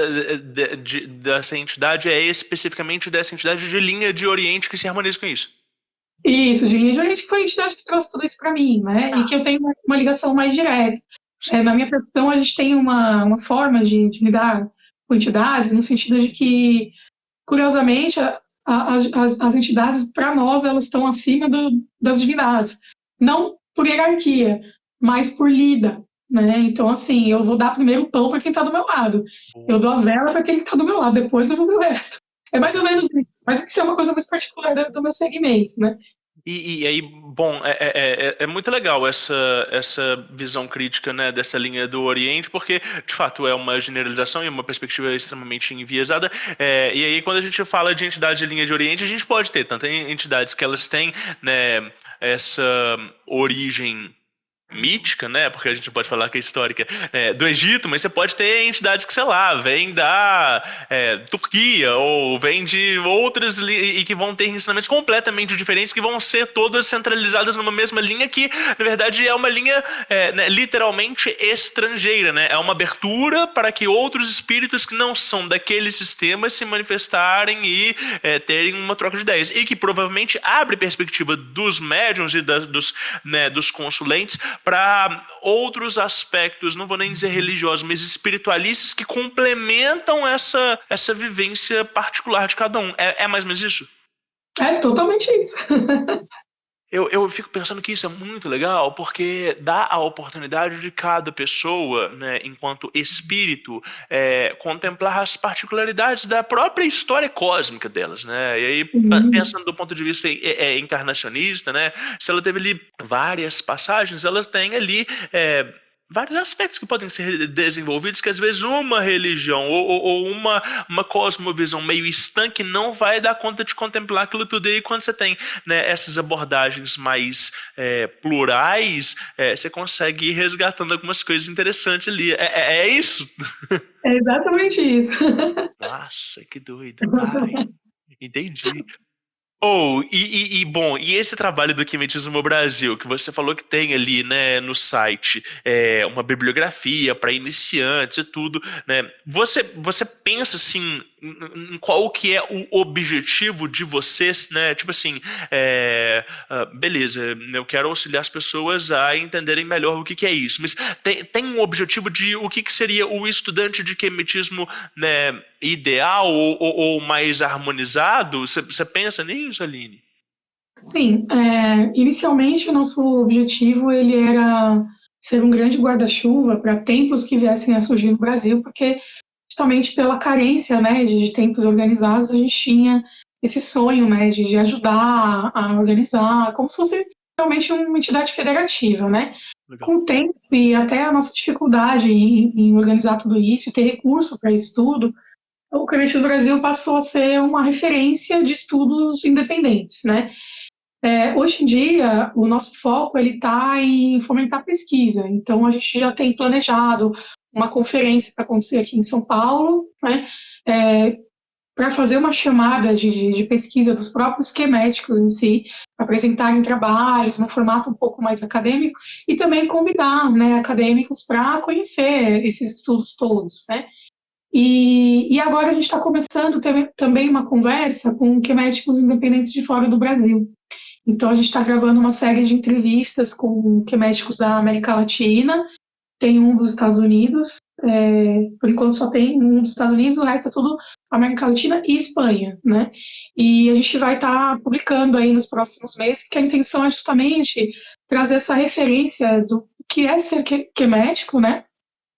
dessa entidade, é especificamente dessa entidade de linha de Oriente que se harmoniza com isso? Isso, de linha de Oriente foi a entidade que trouxe tudo isso para mim, né? E que eu tenho uma ligação mais direta. Na minha profissão, a gente tem uma forma de lidar com entidades, no sentido de que, curiosamente, as entidades, para nós, elas estão acima das divindades. Não por hierarquia, mas por lida. Né? Então, assim, eu vou dar primeiro o pão para quem está do meu lado. Eu dou a vela para quem está do meu lado, depois eu vou ver o resto. É mais ou menos isso. Mas isso é uma coisa muito particular do meu segmento, né? E aí, bom, é muito legal essa visão crítica, né, dessa linha do Oriente, porque, de fato, é uma generalização e uma perspectiva extremamente enviesada. E aí, quando a gente fala de entidade de linha de Oriente, a gente pode ter tanto entidades que elas têm, né, essa origem mítica, né? Porque a gente pode falar que é histórica do Egito, mas você pode ter entidades que, sei lá, vêm da Turquia ou vêm de outras e que vão ter ensinamentos completamente diferentes, que vão ser todas centralizadas numa mesma linha que, na verdade, é uma linha né, literalmente estrangeira, né? É uma abertura para que outros espíritos que não são daquele sistema se manifestarem e terem uma troca de ideias. E que provavelmente abre perspectiva dos médiuns e dos consulentes para outros aspectos, não vou nem dizer religiosos, mas espiritualistas que complementam essa vivência particular de cada um. É mais ou menos isso? É totalmente isso. Eu fico pensando que isso é muito legal, porque dá a oportunidade de cada pessoa, né, enquanto espírito, contemplar as particularidades da própria história cósmica delas, né? E aí, Sim. pensando do ponto de vista encarnacionista, né, se ela teve ali várias passagens, elas têm ali vários aspectos que podem ser desenvolvidos que às vezes uma religião ou uma cosmovisão meio estanque não vai dar conta de contemplar aquilo tudo. E aí, quando você tem, né, essas abordagens mais plurais, você consegue ir resgatando algumas coisas interessantes ali. É isso? É exatamente isso. Nossa, que doido. Ai, entendi. Bom, e esse trabalho do Quimetismo Brasil, que você falou que tem ali, né, no site, uma bibliografia para iniciantes e tudo, né? Você pensa assim em qual que é o objetivo de vocês, né? Tipo assim, beleza, eu quero auxiliar as pessoas a entenderem melhor o que é isso, mas tem um objetivo de o que seria o estudante de Quemetismo, né, ideal ou mais harmonizado? Você pensa nisso, Aline? Sim, inicialmente o nosso objetivo ele era ser um grande guarda-chuva para templos que viessem a surgir no Brasil, porque justamente pela carência, né, de templos organizados, a gente tinha esse sonho, né, de ajudar a organizar, como se fosse realmente uma entidade federativa, né? Legal. Com o tempo e até a nossa dificuldade em organizar tudo isso e ter recurso para isso tudo, o CREMET do Brasil passou a ser uma referência de estudos independentes, né? Hoje em dia, o nosso foco ele está em fomentar pesquisa. Então, a gente já tem planejado uma conferência para acontecer aqui em São Paulo, né? Para fazer uma chamada de pesquisa dos próprios queméticos em si, apresentarem trabalhos no formato um pouco mais acadêmico e também convidar, né, acadêmicos para conhecer esses estudos todos, né? E agora a gente está começando também uma conversa com queméticos independentes de fora do Brasil. Então, a gente está gravando uma série de entrevistas com queméticos da América Latina, tem um dos Estados Unidos, por enquanto só tem um dos Estados Unidos, o resto é tudo América Latina e Espanha, né? E a gente vai estar publicando aí nos próximos meses, porque a intenção é justamente trazer essa referência do que é ser quemético, né?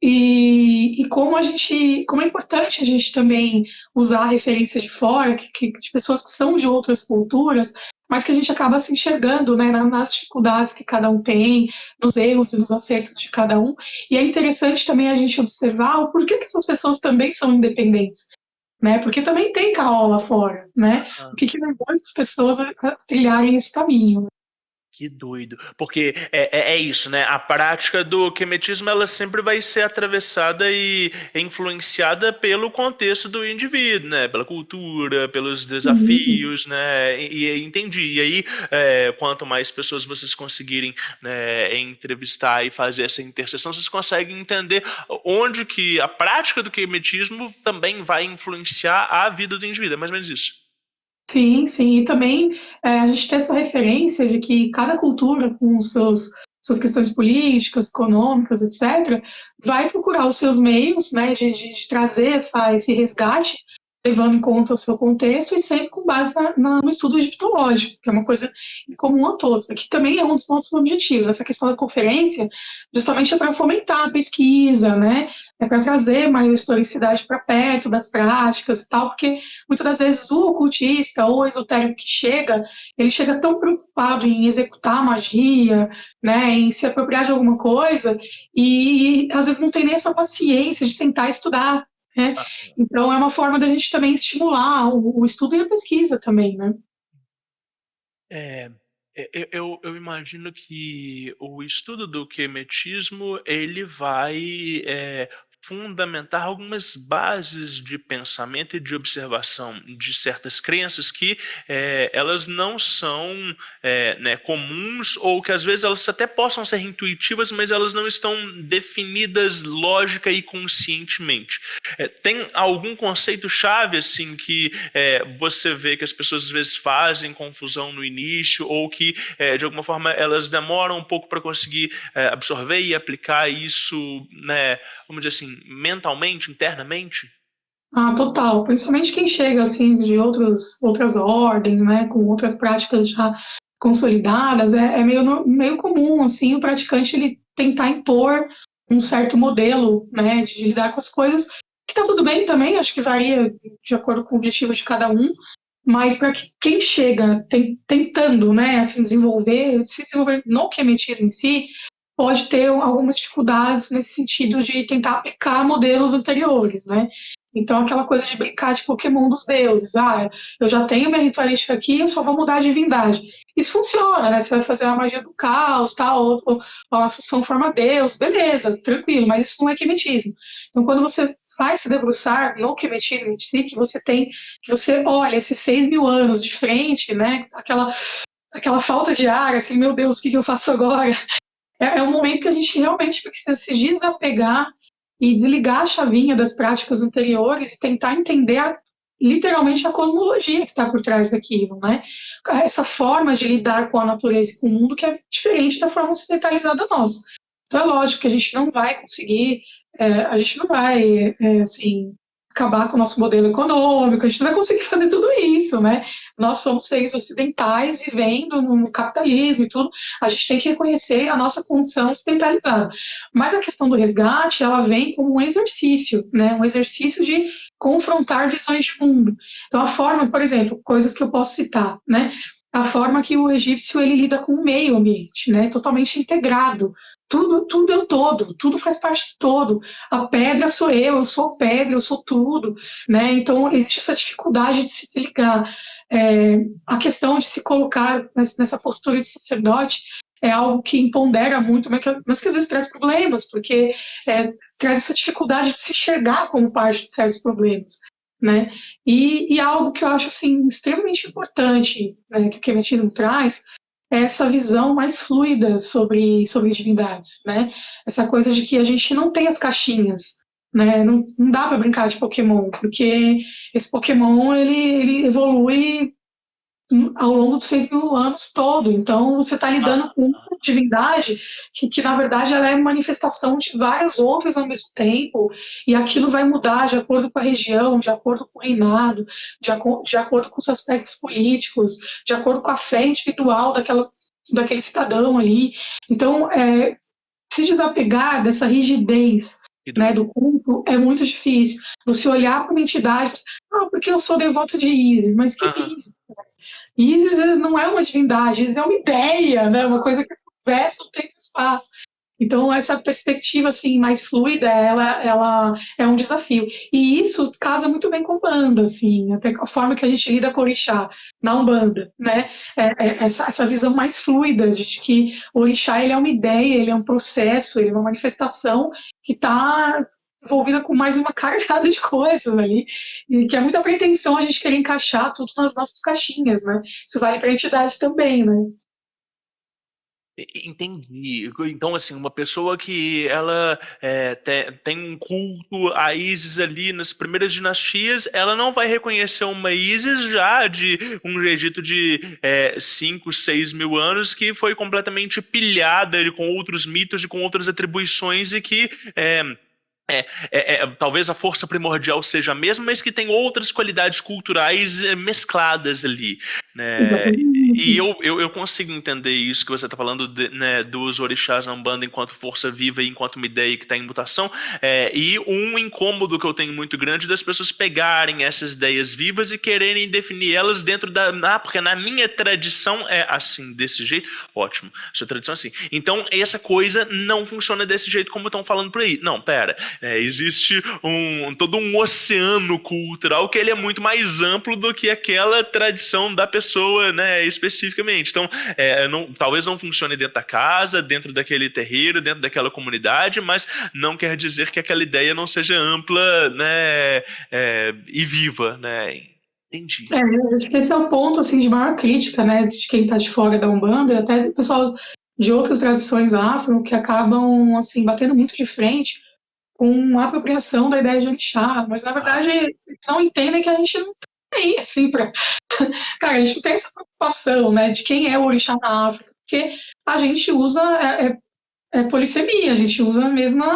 E como como é importante a gente também usar referências de fora, de pessoas que são de outras culturas, mas que a gente acaba se enxergando, né, nas dificuldades que cada um tem, nos erros e nos acertos de cada um. E é interessante também a gente observar o porquê que essas pessoas também são independentes, né? Porque também tem caô lá fora, né? O que levou essas pessoas a trilharem esse caminho? Que doido. Porque é isso, né? A prática do quemetismo ela sempre vai ser atravessada e influenciada pelo contexto do indivíduo, né? Pela cultura, pelos desafios, né? Entendi. E aí, quanto mais pessoas vocês conseguirem, né, entrevistar e fazer essa interseção, vocês conseguem entender onde que a prática do quemetismo também vai influenciar a vida do indivíduo. É mais ou menos isso. Sim, sim. E também a gente tem essa referência de que cada cultura, com suas questões políticas, econômicas, etc., vai procurar os seus meios, né, de trazer esse resgate, levando em conta o seu contexto e sempre com base no estudo egiptológico, que é uma coisa em comum a todos, que também é um dos nossos objetivos. Essa questão da conferência justamente é para fomentar a pesquisa, né? É para trazer mais historicidade para perto das práticas e tal, porque muitas das vezes o ocultista ou o esotérico que chega, ele chega tão preocupado em executar magia, né, em se apropriar de alguma coisa, e às vezes não tem nem essa paciência de sentar e estudar, né? Então é uma forma da gente também estimular o estudo e a pesquisa também, né? É, eu imagino que o estudo do quemetismo ele vai fundamentar algumas bases de pensamento e de observação de certas crenças que elas não são né, comuns ou que às vezes elas até possam ser intuitivas, mas elas não estão definidas lógica e conscientemente. Tem algum conceito-chave assim que você vê que as pessoas às vezes fazem confusão no início ou que de alguma forma elas demoram um pouco para conseguir absorver e aplicar isso, né, vamos dizer assim, mentalmente, internamente? Ah, total. Principalmente quem chega assim de outras ordens, né, com outras práticas já consolidadas, é meio comum, assim, o praticante ele tentar impor um certo modelo, né, de lidar com as coisas, que tá tudo bem também, acho que varia de acordo com o objetivo de cada um, mas para quem chega tentando, né, assim, se desenvolver no quemetismo em si, pode ter algumas dificuldades nesse sentido de tentar aplicar modelos anteriores, né? Então, aquela coisa de brincar de Pokémon dos deuses. Eu já tenho minha ritualística aqui, eu só vou mudar a divindade. Isso funciona, né? Você vai fazer a magia do caos, tal, ou a Assunção forma Deus, beleza, tranquilo, mas isso não é quemetismo. Então, quando você vai se debruçar no quemetismo em si, que você olha esses 6.000 anos de frente, né? Aquela falta de ar, assim, meu Deus, o que eu faço agora? É um momento que a gente realmente precisa se desapegar e desligar a chavinha das práticas anteriores e tentar entender literalmente a cosmologia que está por trás daquilo, né? Essa forma de lidar com a natureza e com o mundo que é diferente da forma ocidentalizada nossa. Então é lógico que a gente não vai conseguir, assim, acabar com o nosso modelo econômico, a gente não vai conseguir fazer tudo isso, né? Nós somos seres ocidentais vivendo no capitalismo e tudo, a gente tem que reconhecer a nossa condição ocidentalizada. Mas a questão do resgate, ela vem como um exercício, né? Um exercício de confrontar visões de mundo. Então a forma, por exemplo, coisas que eu posso citar, né? A forma que o egípcio ele lida com o meio ambiente, né? Totalmente integrado. Tudo é o todo, tudo faz parte do todo. A pedra sou eu sou pedra, eu sou tudo, né? Então existe essa dificuldade de se desligar. A questão de se colocar nessa postura de sacerdote é algo que empodera muito, mas que às vezes traz problemas, porque traz essa dificuldade de se enxergar como parte de certos problemas, né? E algo que eu acho assim extremamente importante, né, que o quemetismo traz é essa visão mais fluida sobre divindades, né? Essa coisa de que a gente não tem as caixinhas, né? Não dá para brincar de Pokémon, porque esse Pokémon ele evolui ao longo dos 6.000 anos todo. Então, você está lidando com uma divindade que, na verdade, ela é manifestação de várias outras ao mesmo tempo, e aquilo vai mudar de acordo com a região, de acordo com o reinado, de acordo com os aspectos políticos, de acordo com a fé individual daquele cidadão ali. Então, se desapegar dessa rigidez, né, do culto é muito difícil. Você olhar para uma entidade, porque eu sou devoto de Isis, mas que Isis? Isis não é uma divindade, Isis é uma ideia, né, uma coisa que conversa o tempo e o espaço. Então, essa perspectiva assim, mais fluida, ela é um desafio. E isso casa muito bem com a Umbanda, assim, até a forma que a gente lida com o orixá na Umbanda, né? Essa visão mais fluida de que o orixá ele é uma ideia, ele é um processo, ele é uma manifestação que está envolvida com mais uma cargada de coisas ali, e que é muita pretensão a gente querer encaixar tudo nas nossas caixinhas, né? Isso vale para a entidade também, né? Entendi. Então, assim, uma pessoa que ela tem um culto a Isis ali nas primeiras dinastias, ela não vai reconhecer uma Isis já de um Egito de 5, 6 mil anos que foi completamente pilhada com outros mitos e com outras atribuições e que talvez a força primordial seja a mesma, mas que tem outras qualidades culturais mescladas ali, né? E eu consigo entender isso que você está falando né, dos orixás na Umbanda enquanto força viva e enquanto uma ideia que está em mutação, e um incômodo que eu tenho muito grande das pessoas pegarem essas ideias vivas e quererem definir elas dentro porque na minha tradição é assim, desse jeito, ótimo, sua tradição é assim. Então essa coisa não funciona desse jeito como estão falando por aí. Não, pera. Existe todo um oceano cultural que ele é muito mais amplo do que aquela tradição da pessoa, né, especificamente. Então, talvez não funcione dentro da casa, dentro daquele terreiro, dentro daquela comunidade, mas não quer dizer que aquela ideia não seja ampla, né, e viva, né? Entendi. Acho que esse é o ponto assim, de maior crítica, né, de quem está de fora da Umbanda, e até do pessoal de outras tradições afro, que acabam assim, batendo muito de frente com a apropriação da ideia de orixá, mas na verdade não entendem que a gente não tem assim para cara, a gente não tem essa preocupação, né, de quem é o orixá na África, porque a gente usa polissemia, a gente usa a mesma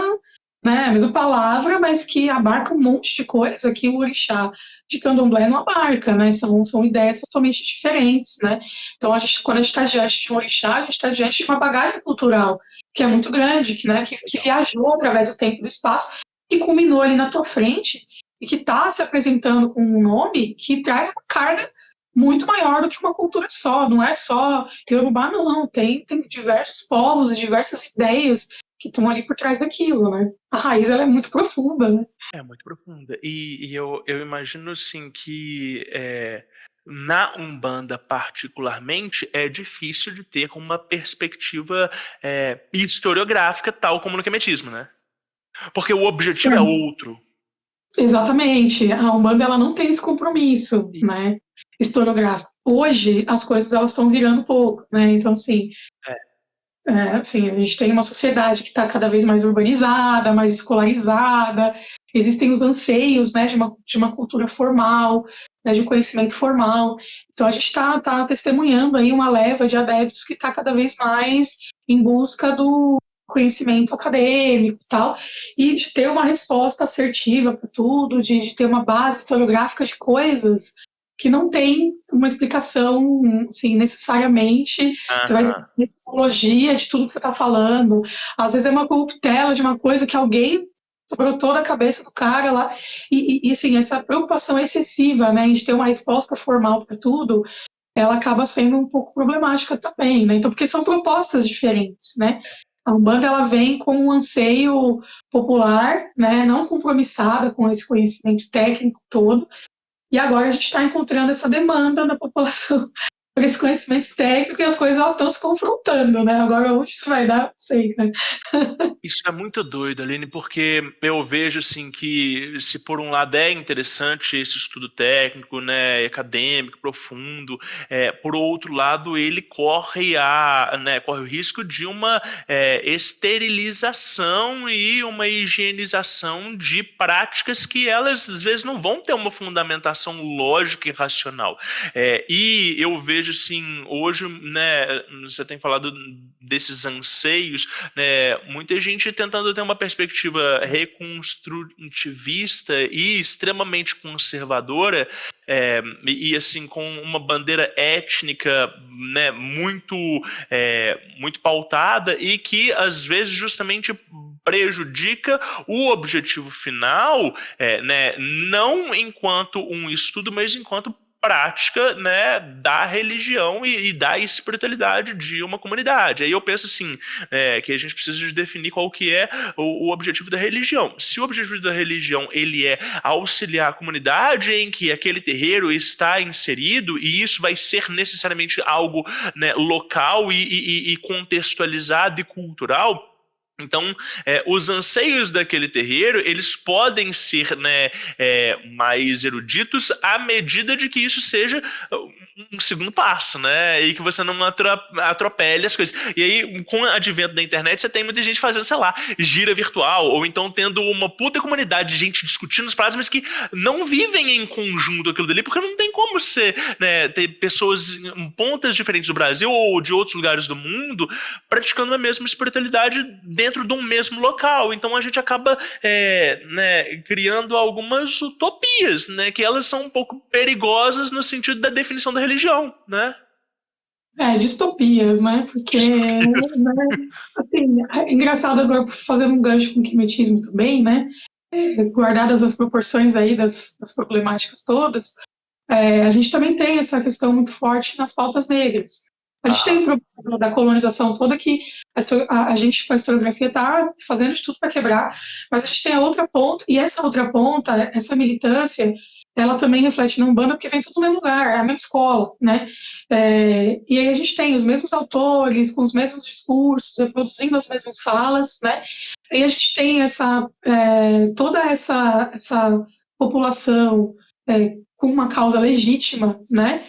né? A mesma palavra, mas que abarca um monte de coisa que o orixá de candomblé não abarca, né? São ideias totalmente diferentes, né? Então, quando a gente está diante de um orixá, a gente está diante de uma bagagem cultural que é muito grande, que viajou através do tempo e do espaço, que culminou ali na tua frente e que está se apresentando com um nome que traz uma carga muito maior do que uma cultura só. Não é só Yorubá, não. Tem diversos povos e diversas ideias que estão ali por trás daquilo, né? A raiz, ela é muito profunda, né? É muito profunda. E eu imagino, assim, que na Umbanda, particularmente, é difícil de ter uma perspectiva historiográfica, tal como no Kemetismo, né? Porque o objetivo é outro. Exatamente. A Umbanda, ela não tem esse compromisso, né, historiográfico. Hoje, as coisas, elas estão virando um pouco, né? Então, assim, assim, a gente tem uma sociedade que está cada vez mais urbanizada, mais escolarizada, existem os anseios, né, de uma cultura formal, né, de um conhecimento formal. Então, a gente está testemunhando aí uma leva de adeptos que está cada vez mais em busca do conhecimento acadêmico e tal, e de ter uma resposta assertiva para tudo, de ter uma base historiográfica de coisas que não tem uma explicação, assim, necessariamente. Você vai ter metodologia de tudo que você está falando. Às vezes é uma corruptela de uma coisa que alguém brotou da cabeça do cara lá. E assim, essa preocupação excessiva, né, de ter uma resposta formal para tudo, ela acaba sendo um pouco problemática também, né? Então, porque são propostas diferentes, né? A Umbanda, ela vem com um anseio popular, né, não compromissada com esse conhecimento técnico todo, e agora a gente está encontrando essa demanda da população por esse conhecimento técnico, e as coisas elas estão se confrontando, né? Agora, onde isso vai dar, não sei, né? Isso é muito doido, Aline, porque eu vejo, assim, que se por um lado é interessante esse estudo técnico, né, acadêmico, profundo, por outro lado ele corre o risco de uma esterilização e uma higienização de práticas que elas, às vezes, não vão ter uma fundamentação lógica e racional. E eu vejo, assim, hoje, né, você tem falado desses anseios, né, muita gente tentando ter uma perspectiva reconstrutivista e extremamente conservadora, e assim, com uma bandeira étnica, né, muito pautada, e que às vezes justamente prejudica o objetivo final, né, não enquanto um estudo, mas enquanto prática, né, da religião e da espiritualidade de uma comunidade. Aí eu penso assim, que a gente precisa de definir qual que é o objetivo da religião. Se o objetivo da religião ele é auxiliar a comunidade em que aquele terreiro está inserido, e isso vai ser necessariamente algo, né, local e contextualizado e cultural, então, os anseios daquele terreiro, eles podem ser, né, mais eruditos à medida de que isso seja um segundo passo, né, e que você não atropele as coisas. E aí, com o advento da internet, você tem muita gente fazendo, sei lá, gira virtual, ou então tendo uma puta comunidade de gente discutindo as paradas, mas que não vivem em conjunto aquilo dali, porque não tem como ser, né, ter pessoas em pontas diferentes do Brasil ou de outros lugares do mundo praticando a mesma espiritualidade dentro de um mesmo local. Então a gente acaba né, criando algumas utopias, né, que elas são um pouco perigosas no sentido da definição da religião, né? Distopias, né? Porque, né, assim, é engraçado agora, fazendo um gancho com o quimetismo também, né? Guardadas as proporções aí das problemáticas todas, a gente também tem essa questão muito forte nas pautas negras. A gente tem o problema da colonização toda, que a gente, com a historiografia, está fazendo de tudo para quebrar, mas a gente tem a outra ponta, e essa outra ponta, essa militância, ela também reflete na Umbanda, porque vem tudo no mesmo lugar, é a mesma escola, né? E aí a gente tem os mesmos autores, com os mesmos discursos, reproduzindo as mesmas falas, né? E a gente tem toda essa população com uma causa legítima, né?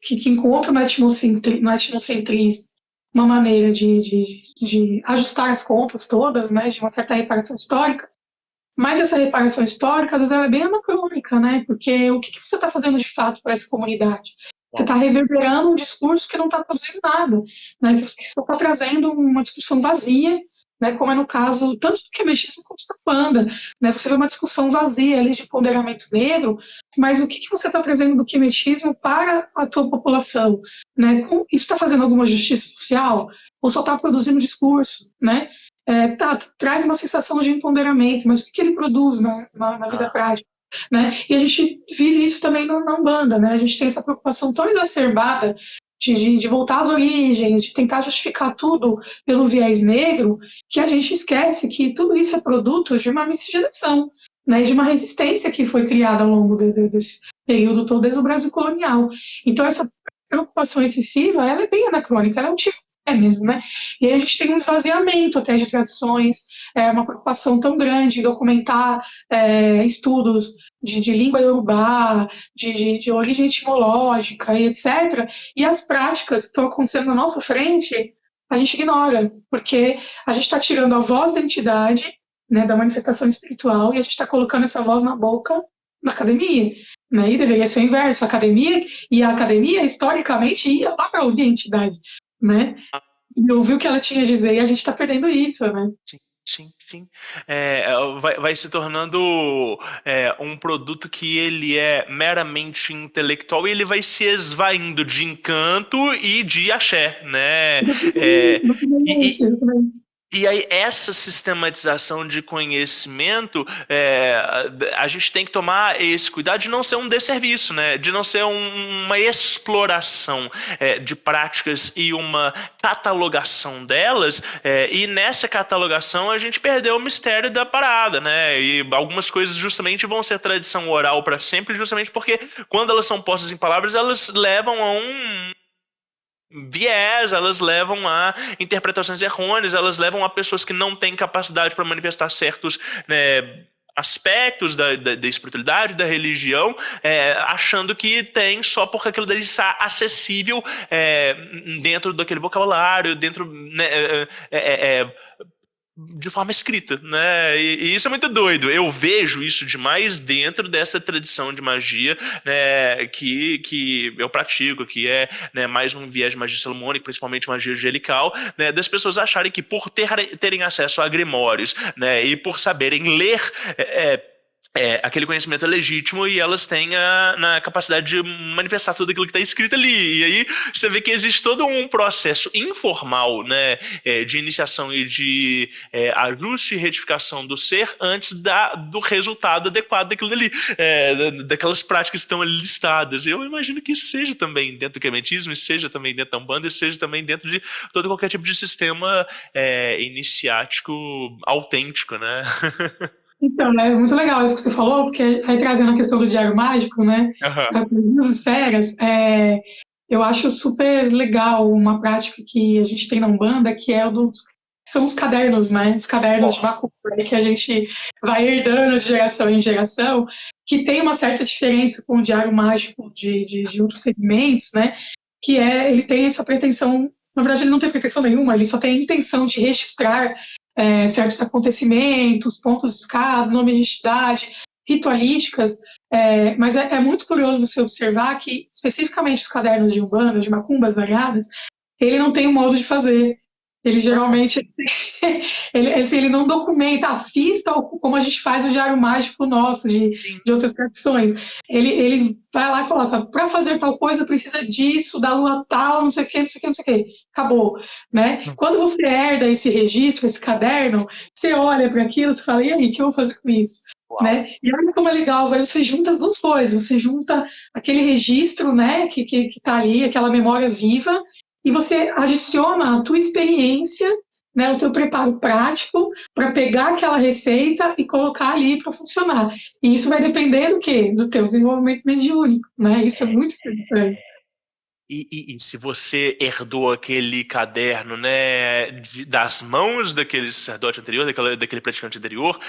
Que encontra no etnocentrismo uma maneira de ajustar as contas todas, né, de uma certa reparação histórica, mas essa reparação histórica, às vezes, ela é bem anacrônica, né, porque o que você está fazendo de fato para essa comunidade? Você está reverberando um discurso que não está produzindo nada, né, que só está trazendo uma discussão vazia, né, como é no caso tanto do queimechismo quanto da Panda, né, você vê uma discussão vazia ali de ponderamento negro, mas o que você está trazendo do queimechismo para a tua população, né? Isso está fazendo alguma justiça social ou só está produzindo discurso, né? Traz uma sensação de empoderamento, mas o que ele produz na vida prática? Né? E a gente vive isso também na Umbanda, né? A gente tem essa preocupação tão exacerbada de voltar às origens, de tentar justificar tudo pelo viés negro, que a gente esquece que tudo isso é produto de uma miscigenação, né? De uma resistência que foi criada ao longo desse período todo, desde o Brasil colonial. Então, essa preocupação excessiva, ela é bem anacrônica, ela é um tipo mesmo, né? E aí a gente tem um esvaziamento até de tradições, uma preocupação tão grande em documentar estudos de língua iorubá, de origem etimológica e etc. E as práticas que estão acontecendo na nossa frente, a gente ignora, porque a gente está tirando a voz da entidade, né, da manifestação espiritual, e a gente está colocando essa voz na boca da academia. Né? E deveria ser o inverso, a academia historicamente ia lá para ouvir a entidade. Né? E ouviu o que ela tinha a dizer, e a gente está perdendo isso, né? Sim. Vai se tornando um produto que ele é meramente intelectual e ele vai se esvaindo de encanto e de axé, né? E aí, essa sistematização de conhecimento, a gente tem que tomar esse cuidado de não ser um desserviço, né? De não ser uma exploração de práticas e uma catalogação delas, e nessa catalogação a gente perdeu o mistério da parada, né? E algumas coisas justamente vão ser tradição oral para sempre, justamente porque quando elas são postas em palavras, elas levam a um viés, elas levam a interpretações errôneas, elas levam a pessoas que não têm capacidade para manifestar certos, né, aspectos da espiritualidade, da religião, achando que tem só porque aquilo dele está acessível dentro daquele vocabulário, dentro, né, de forma escrita, né? E isso é muito doido. Eu vejo isso demais dentro dessa tradição de magia, né, que eu pratico, que é, né, mais um viés de magia salomônica, principalmente magia angelical, né, das pessoas acharem que por terem acesso a grimórios, né, e por saberem ler aquele conhecimento é legítimo e elas têm na capacidade de manifestar tudo aquilo que está escrito ali. E aí você vê que existe todo um processo informal, né, de iniciação e de ajuste e retificação do ser antes do resultado adequado daquilo ali, daquelas práticas que estão ali listadas. Eu imagino que isso seja também dentro do quemetismo, isso seja também dentro da Umbanda, isso seja também dentro de todo qualquer tipo de sistema iniciático autêntico, né? Então, é muito legal isso que você falou, porque aí trazendo a questão do diário mágico, né, para as esferas, eu acho super legal uma prática que a gente tem na Umbanda, que são os cadernos, né, os cadernos de macumba, que a gente vai herdando de geração em geração, que tem uma certa diferença com o diário mágico de outros segmentos, né, que ele tem essa pretensão, na verdade ele não tem pretensão nenhuma, ele só tem a intenção de registrar certos acontecimentos, pontos de escada, nome de entidade, ritualísticas, mas é muito curioso você observar que, especificamente os cadernos de Umbanda, de macumbas variadas, ele não tem um modo de fazer. Ele geralmente ele não documenta a fiz, tal como a gente faz o diário mágico nosso, de outras tradições. Ele vai lá e coloca, para fazer tal coisa precisa disso, da lua tal, não sei o que, não sei o que, não sei o que. Acabou. Né? Quando você herda esse registro, esse caderno, você olha para aquilo e fala, e aí, o que eu vou fazer com isso? Né? E olha como é legal, você junta as duas coisas, você junta aquele registro, né, que está ali, aquela memória viva, e você adiciona a tua experiência, né, o teu preparo prático para pegar aquela receita e colocar ali para funcionar. E isso vai depender do quê? Do teu desenvolvimento mediúnico, né? Isso é muito importante. E se você herdou aquele caderno, né, das mãos daquele sacerdote anterior, daquele praticante anterior,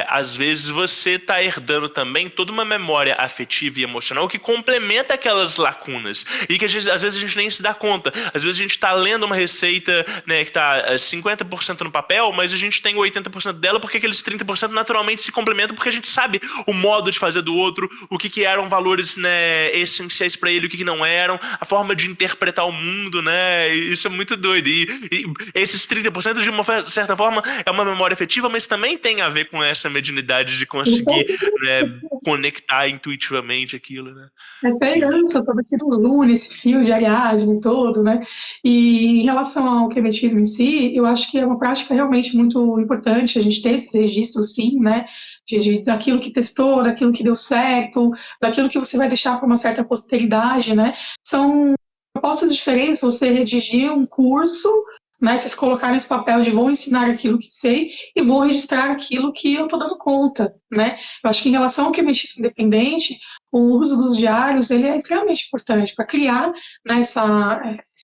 às vezes você está herdando também toda uma memória afetiva e emocional que complementa aquelas lacunas e que às vezes a gente nem se dá conta. Às vezes a gente está lendo uma receita, né, que está 50% no papel, mas a gente tem 80% dela porque aqueles 30% naturalmente se complementam porque a gente sabe o modo de fazer do outro, o que eram valores, né, essenciais para ele, o que não eram, a forma forma de interpretar o mundo, né? Isso é muito doido. E esses 30%, de uma certa forma, é uma memória afetiva, mas também tem a ver com essa mediunidade de conseguir, né, conectar intuitivamente aquilo, né? Essa herança toda aqui do Lune, esse fio de Ariadne todo, né? E em relação ao quemetismo em si, eu acho que é uma prática realmente muito importante a gente ter esses registros, sim, né? Daquilo que testou, daquilo que deu certo, daquilo que você vai deixar para uma certa posteridade, né? São propostas diferentes, você redigir um curso, né? Vocês colocarem esse papel de vou ensinar aquilo que sei e vou registrar aquilo que eu estou dando conta, né? Eu acho que em relação ao quemetismo independente, o uso dos diários ele é extremamente importante para criar, né,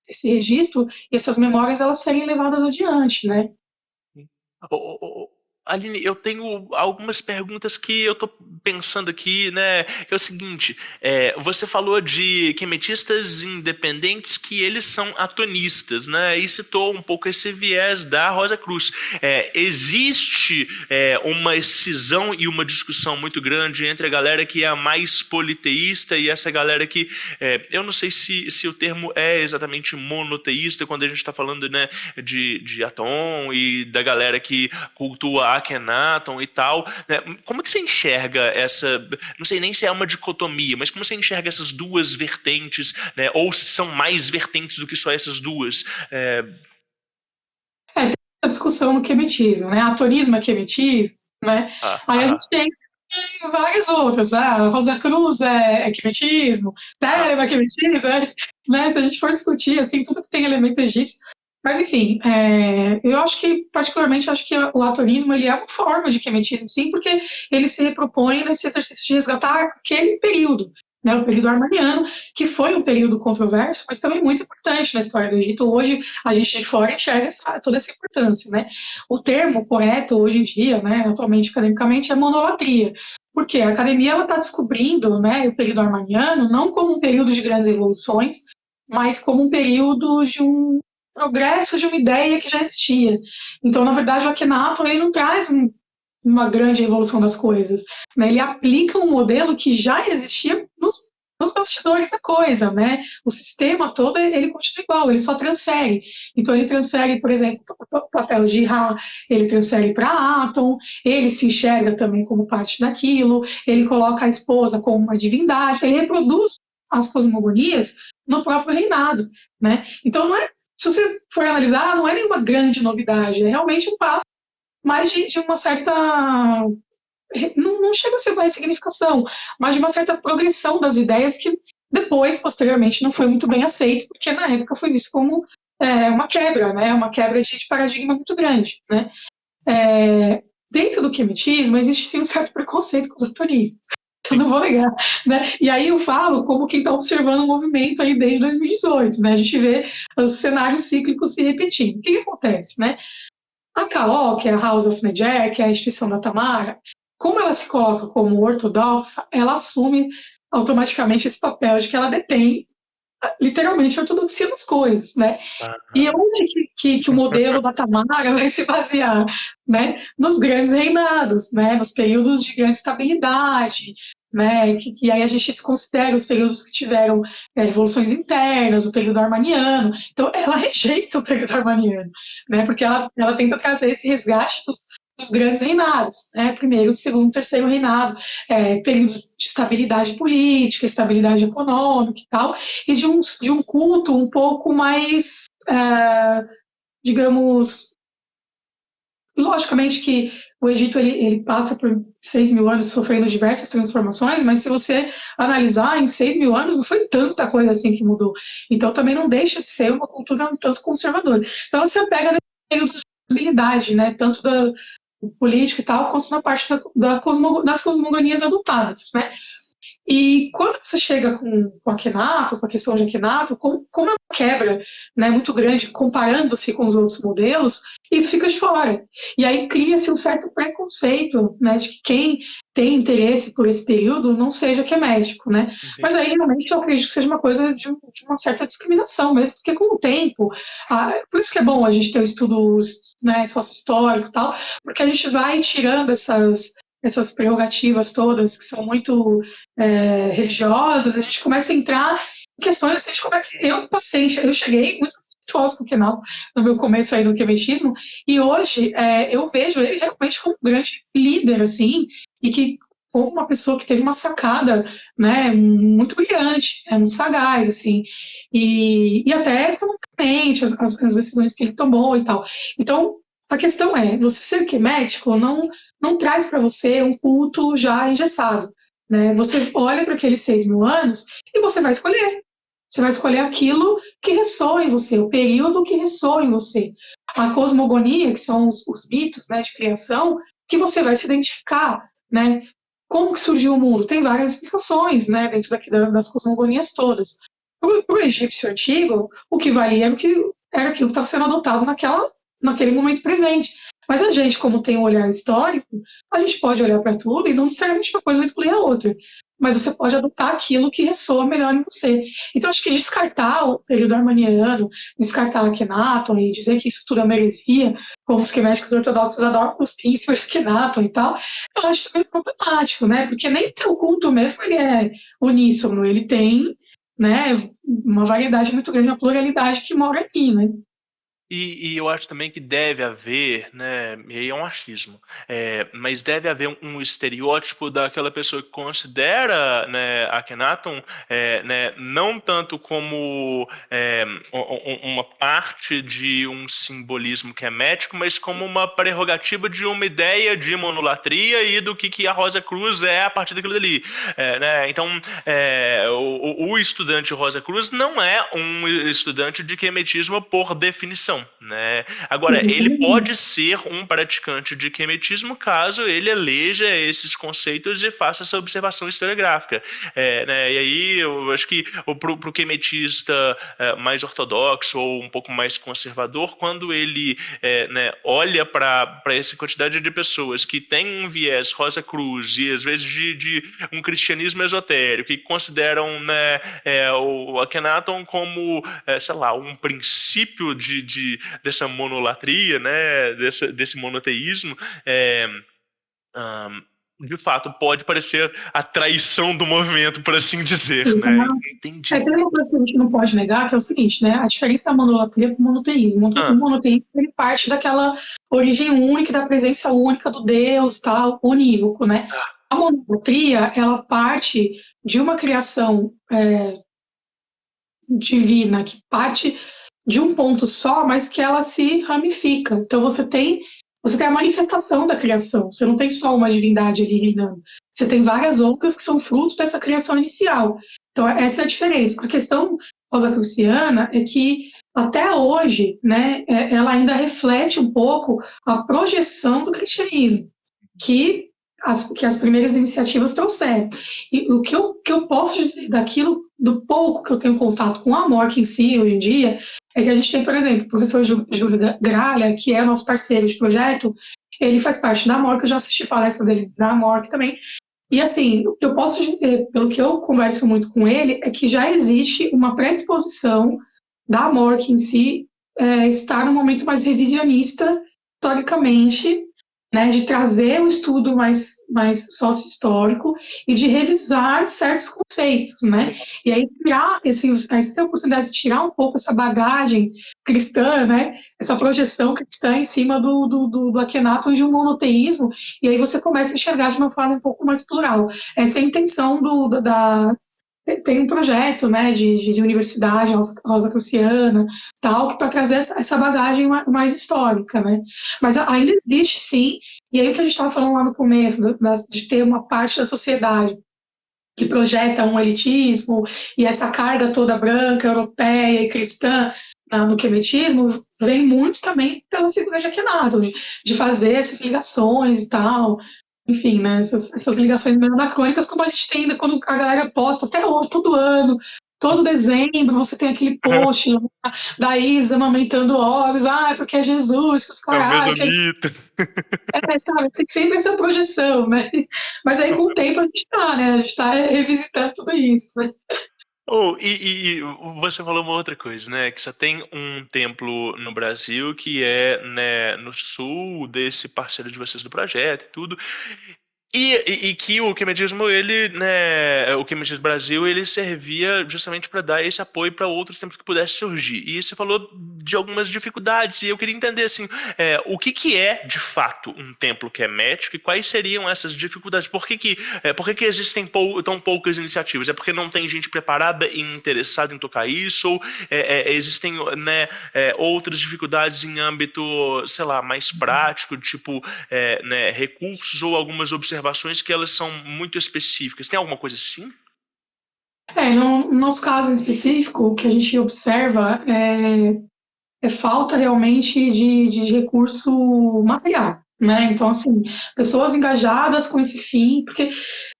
esse registro e essas memórias elas serem levadas adiante, né? Aline, eu tenho algumas perguntas que eu tô pensando aqui, né? Que é o seguinte, você falou de quemetistas independentes que eles são atonistas, né? E citou um pouco esse viés da Rosa Cruz. Existe uma cisão e uma discussão muito grande entre a galera que é mais politeísta e essa galera que, eu não sei se o termo é exatamente monoteísta, quando a gente está falando, né, de Atom e da galera que cultua Akhenaton e tal, né? Como que você enxerga essa, não sei nem se é uma dicotomia, mas como você enxerga essas duas vertentes, né? Ou se são mais vertentes do que só essas duas? Tem essa discussão no quemetismo, né? Atonismo é quemetismo, né? Aí a gente tem várias outras, a Rosa Cruz é quemetismo, Telema é quemetismo, né? Se a gente for discutir, assim, tudo que tem elemento egípcio. Mas, enfim, eu acho que, particularmente, acho que o atonismo ele é uma forma de quemetismo, sim, porque ele se repropõe nesse exercício de resgatar aquele período, né, o período armaniano, que foi um período controverso, mas também muito importante na história do Egito. Hoje, a gente de fora enxerga toda essa importância, né? O termo correto, hoje em dia, né, atualmente, academicamente, é monolatria. Porque a academia está descobrindo, né, o período armaniano não como um período de grandes evoluções, mas como um período de um progresso de uma ideia que já existia. Então, na verdade, o Akhenaton ele não traz uma grande evolução das coisas, né? Ele aplica um modelo que já existia nos bastidores da coisa, né? O sistema todo ele continua igual, ele só transfere. Então, ele transfere, por exemplo, o papel de Ra, ele transfere para Atom, ele se enxerga também como parte daquilo, ele coloca a esposa como uma divindade, ele reproduz as cosmogonias no próprio reinado, né? Então, não é, se você for analisar, não é nenhuma grande novidade, é realmente um passo mais de uma certa. Não chega a ser uma ressignificação, mas de uma certa progressão das ideias que depois, posteriormente, não foi muito bem aceito, porque na época foi visto como uma quebra, né? Uma quebra de paradigma muito grande, né? Dentro do quemetismo, existe sim um certo preconceito com os atonistas. Eu não vou negar, né? E aí eu falo como quem está observando o movimento aí desde 2018, né? A gente vê os cenários cíclicos se repetindo. O que acontece, né? A KO, que é a House of Niger, que é a instituição da Tamara, como ela se coloca como ortodoxa, ela assume automaticamente esse papel de que ela detém literalmente a ortodoxia das coisas, né? E onde que o modelo da Tamara vai se basear, né? Nos grandes reinados, né? Nos períodos de grande estabilidade, né? Que aí a gente desconsidera os períodos que tiveram revoluções internas, o período armaniano. Então, ela rejeita o período armaniano, né? Porque ela tenta trazer esse resgate dos grandes reinados, né? Primeiro, segundo, terceiro reinado, períodos de estabilidade política, estabilidade econômica e tal, e de um culto um pouco mais, digamos, logicamente que o Egito ele passa por 6.000 anos sofrendo diversas transformações, mas se você analisar, em 6.000 anos não foi tanta coisa assim que mudou. Então também não deixa de ser uma cultura um tanto conservadora. Então você pega nesse período de estabilidade, né, tanto da política e tal, quanto na parte das cosmogonias adotadas, né? E quando você chega com Akhenaton, com a questão de Akhenaton, como é uma quebra, né, muito grande, comparando-se com os outros modelos, isso fica de fora. E aí cria-se um certo preconceito, né, de que quem tem interesse por esse período não seja quemético, né? Entendi. Mas aí realmente eu acredito que seja uma coisa de uma certa discriminação mesmo, porque com o tempo, por isso que é bom a gente ter o estudo, né, sócio-histórico e tal, porque a gente vai tirando essas prerrogativas todas que são muito religiosas, a gente começa a entrar questões assim, de como é que eu passei. Eu cheguei muito respeitosa com o Kenaton no meu começo aí do quebetismo, e hoje eu vejo ele realmente como um grande líder, assim, e que como uma pessoa que teve uma sacada, né, muito brilhante, muito sagaz, assim, e até economicamente, as decisões que ele tomou e tal. Então, a questão é, você ser quemético não traz para você um culto já engessado, né? Você olha para aqueles 6.000 anos e você vai escolher. Você vai escolher aquilo que ressoa em você, o período que ressoa em você. A cosmogonia, que são os mitos, né, de criação, que você vai se identificar, né? Como que surgiu o mundo? Tem várias explicações, né, dentro das cosmogonias todas. Para o egípcio antigo, o que valia era aquilo que estava sendo adotado naquele momento presente. Mas a gente, como tem um olhar histórico, a gente pode olhar para tudo e não necessariamente uma coisa vai excluir a outra. Mas você pode adotar aquilo que ressoa melhor em você. Então, acho que descartar o período armaniano, descartar Akhenaton e dizer que isso tudo é uma heresia, como os queméticos ortodoxos adoram cuspir em cima de Akhenaton e tal, eu acho isso meio problemático, né? Porque nem o culto mesmo ele é uníssono, ele tem, né, uma variedade muito grande, uma pluralidade que mora aqui, né? E eu acho também que deve haver, né, e aí é um achismo, mas deve haver um estereótipo daquela pessoa que considera, né, Akhenaton, né, não tanto como uma parte de um simbolismo quemético, mas como uma prerrogativa de uma ideia de monolatria e do que a Rosa Cruz é a partir daquilo dali. Né? Então, o estudante Rosa Cruz não é um estudante de quemetismo por definição. Né? Agora, ele pode ser um praticante de quemetismo caso ele eleja esses conceitos e faça essa observação historiográfica. Né? E aí eu acho que para o quemetista mais ortodoxo ou um pouco mais conservador, quando ele né, olha para essa quantidade de pessoas que tem um viés Rosa Cruz e às vezes de um cristianismo esotérico e consideram, né, o Akhenaton como, sei lá, um princípio dessa monolatria, né, desse monoteísmo, de fato pode parecer a traição do movimento, por assim dizer, né? Entendi. Tem uma coisa que a gente não pode negar, que é o seguinte, né? A diferença da monolatria para o monoteísmo. O monoteísmo ele parte daquela origem única, da presença única do Deus, tal, unívoco, né? A monolatria, ela parte de uma criação divina, que parte de um ponto só, mas que ela se ramifica. Então você tem a manifestação da criação, você não tem só uma divindade ali reinando, você tem várias outras que são frutos dessa criação inicial. Então essa é a diferença. A questão rosacruciana é que até hoje, né, ela ainda reflete um pouco a projeção do cristianismo, que as primeiras iniciativas trouxeram. E o que eu posso dizer daquilo, do pouco que eu tenho contato com a Amorc em si, hoje em dia, é que a gente tem, por exemplo, o professor Júlio Gralha, que é nosso parceiro de projeto, ele faz parte da Amorc, eu já assisti palestra dele da Amorc também, e assim, o que eu posso dizer, pelo que eu converso muito com ele, é que já existe uma predisposição da Amorc em si estar num momento mais revisionista, historicamente, né, de trazer o estudo mais sócio-histórico e de revisar certos conceitos, né? E aí ter a oportunidade de tirar um pouco essa bagagem cristã, né? Essa projeção cristã em cima do Akhenaton de um monoteísmo, e aí você começa a enxergar de uma forma um pouco mais plural. Essa é a intenção tem um projeto, né, de universidade rosacruciana, tal, para trazer essa bagagem mais histórica, né? Mas ainda existe, sim, e aí o que a gente estava falando lá no começo, de ter uma parte da sociedade que projeta um elitismo e essa carga toda branca, europeia e cristã no quemetismo, vem muito também pela figura de Akhenaton, de fazer essas ligações e tal. Enfim, né, essas ligações meio anacrônicas, como a gente tem ainda quando a galera posta até hoje, todo ano, todo dezembro, você tem aquele post da Isa amamentando ovos, porque é Jesus, que os É o caras. mesmo mito. Sabe, tem sempre essa projeção, né? Mas aí com o tempo a gente né? A gente tá revisitando tudo isso, né? E você falou uma outra coisa, né? Que só tem um templo no Brasil que é, né, no sul desse parceiro de vocês do projeto e tudo. E que o quemetismo, ele, né, o Quemetismo Brasil, ele servia justamente para dar esse apoio para outros templos que pudessem surgir. E você falou de algumas dificuldades, e eu queria entender, assim, o que é, de fato, um templo quemético e quais seriam essas dificuldades? Por que existem tão poucas iniciativas? É porque não tem gente preparada e interessada em tocar isso? Ou existem, né, outras dificuldades em âmbito, sei lá, mais prático, tipo, né, recursos ou algumas observações que elas são muito específicas? Tem alguma coisa assim? No nosso caso em específico, o que a gente observa é falta realmente de recurso material, né? Então, assim, pessoas engajadas com esse fim, porque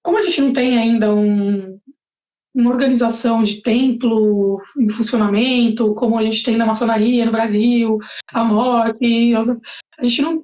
como a gente não tem ainda uma organização de templo em funcionamento, como a gente tem na maçonaria no Brasil, a morte, a gente não.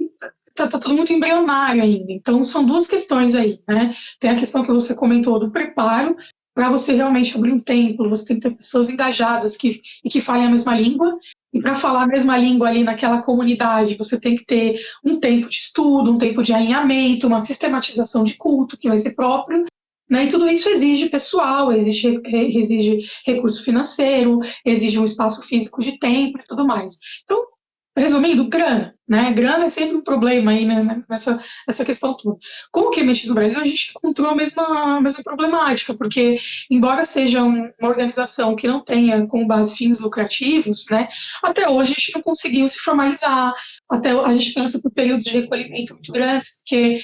Tá tudo muito embrionário ainda. Então, são duas questões aí, né? Tem a questão que você comentou do preparo, para você realmente abrir um templo, você tem que ter pessoas engajadas e que falem a mesma língua. E para falar a mesma língua ali naquela comunidade, você tem que ter um tempo de estudo, um tempo de alinhamento, uma sistematização de culto que vai ser próprio. Né? E tudo isso exige pessoal, exige recurso financeiro, exige um espaço físico de tempo e tudo mais. Então, resumindo, grana, né? Grana é sempre um problema aí, né, nessa questão toda. Com o QMX no Brasil, a gente encontrou a mesma problemática, porque, embora seja uma organização que não tenha como base fins lucrativos, né, até hoje a gente não conseguiu se formalizar, até a gente passa por períodos de recolhimento muito grandes, porque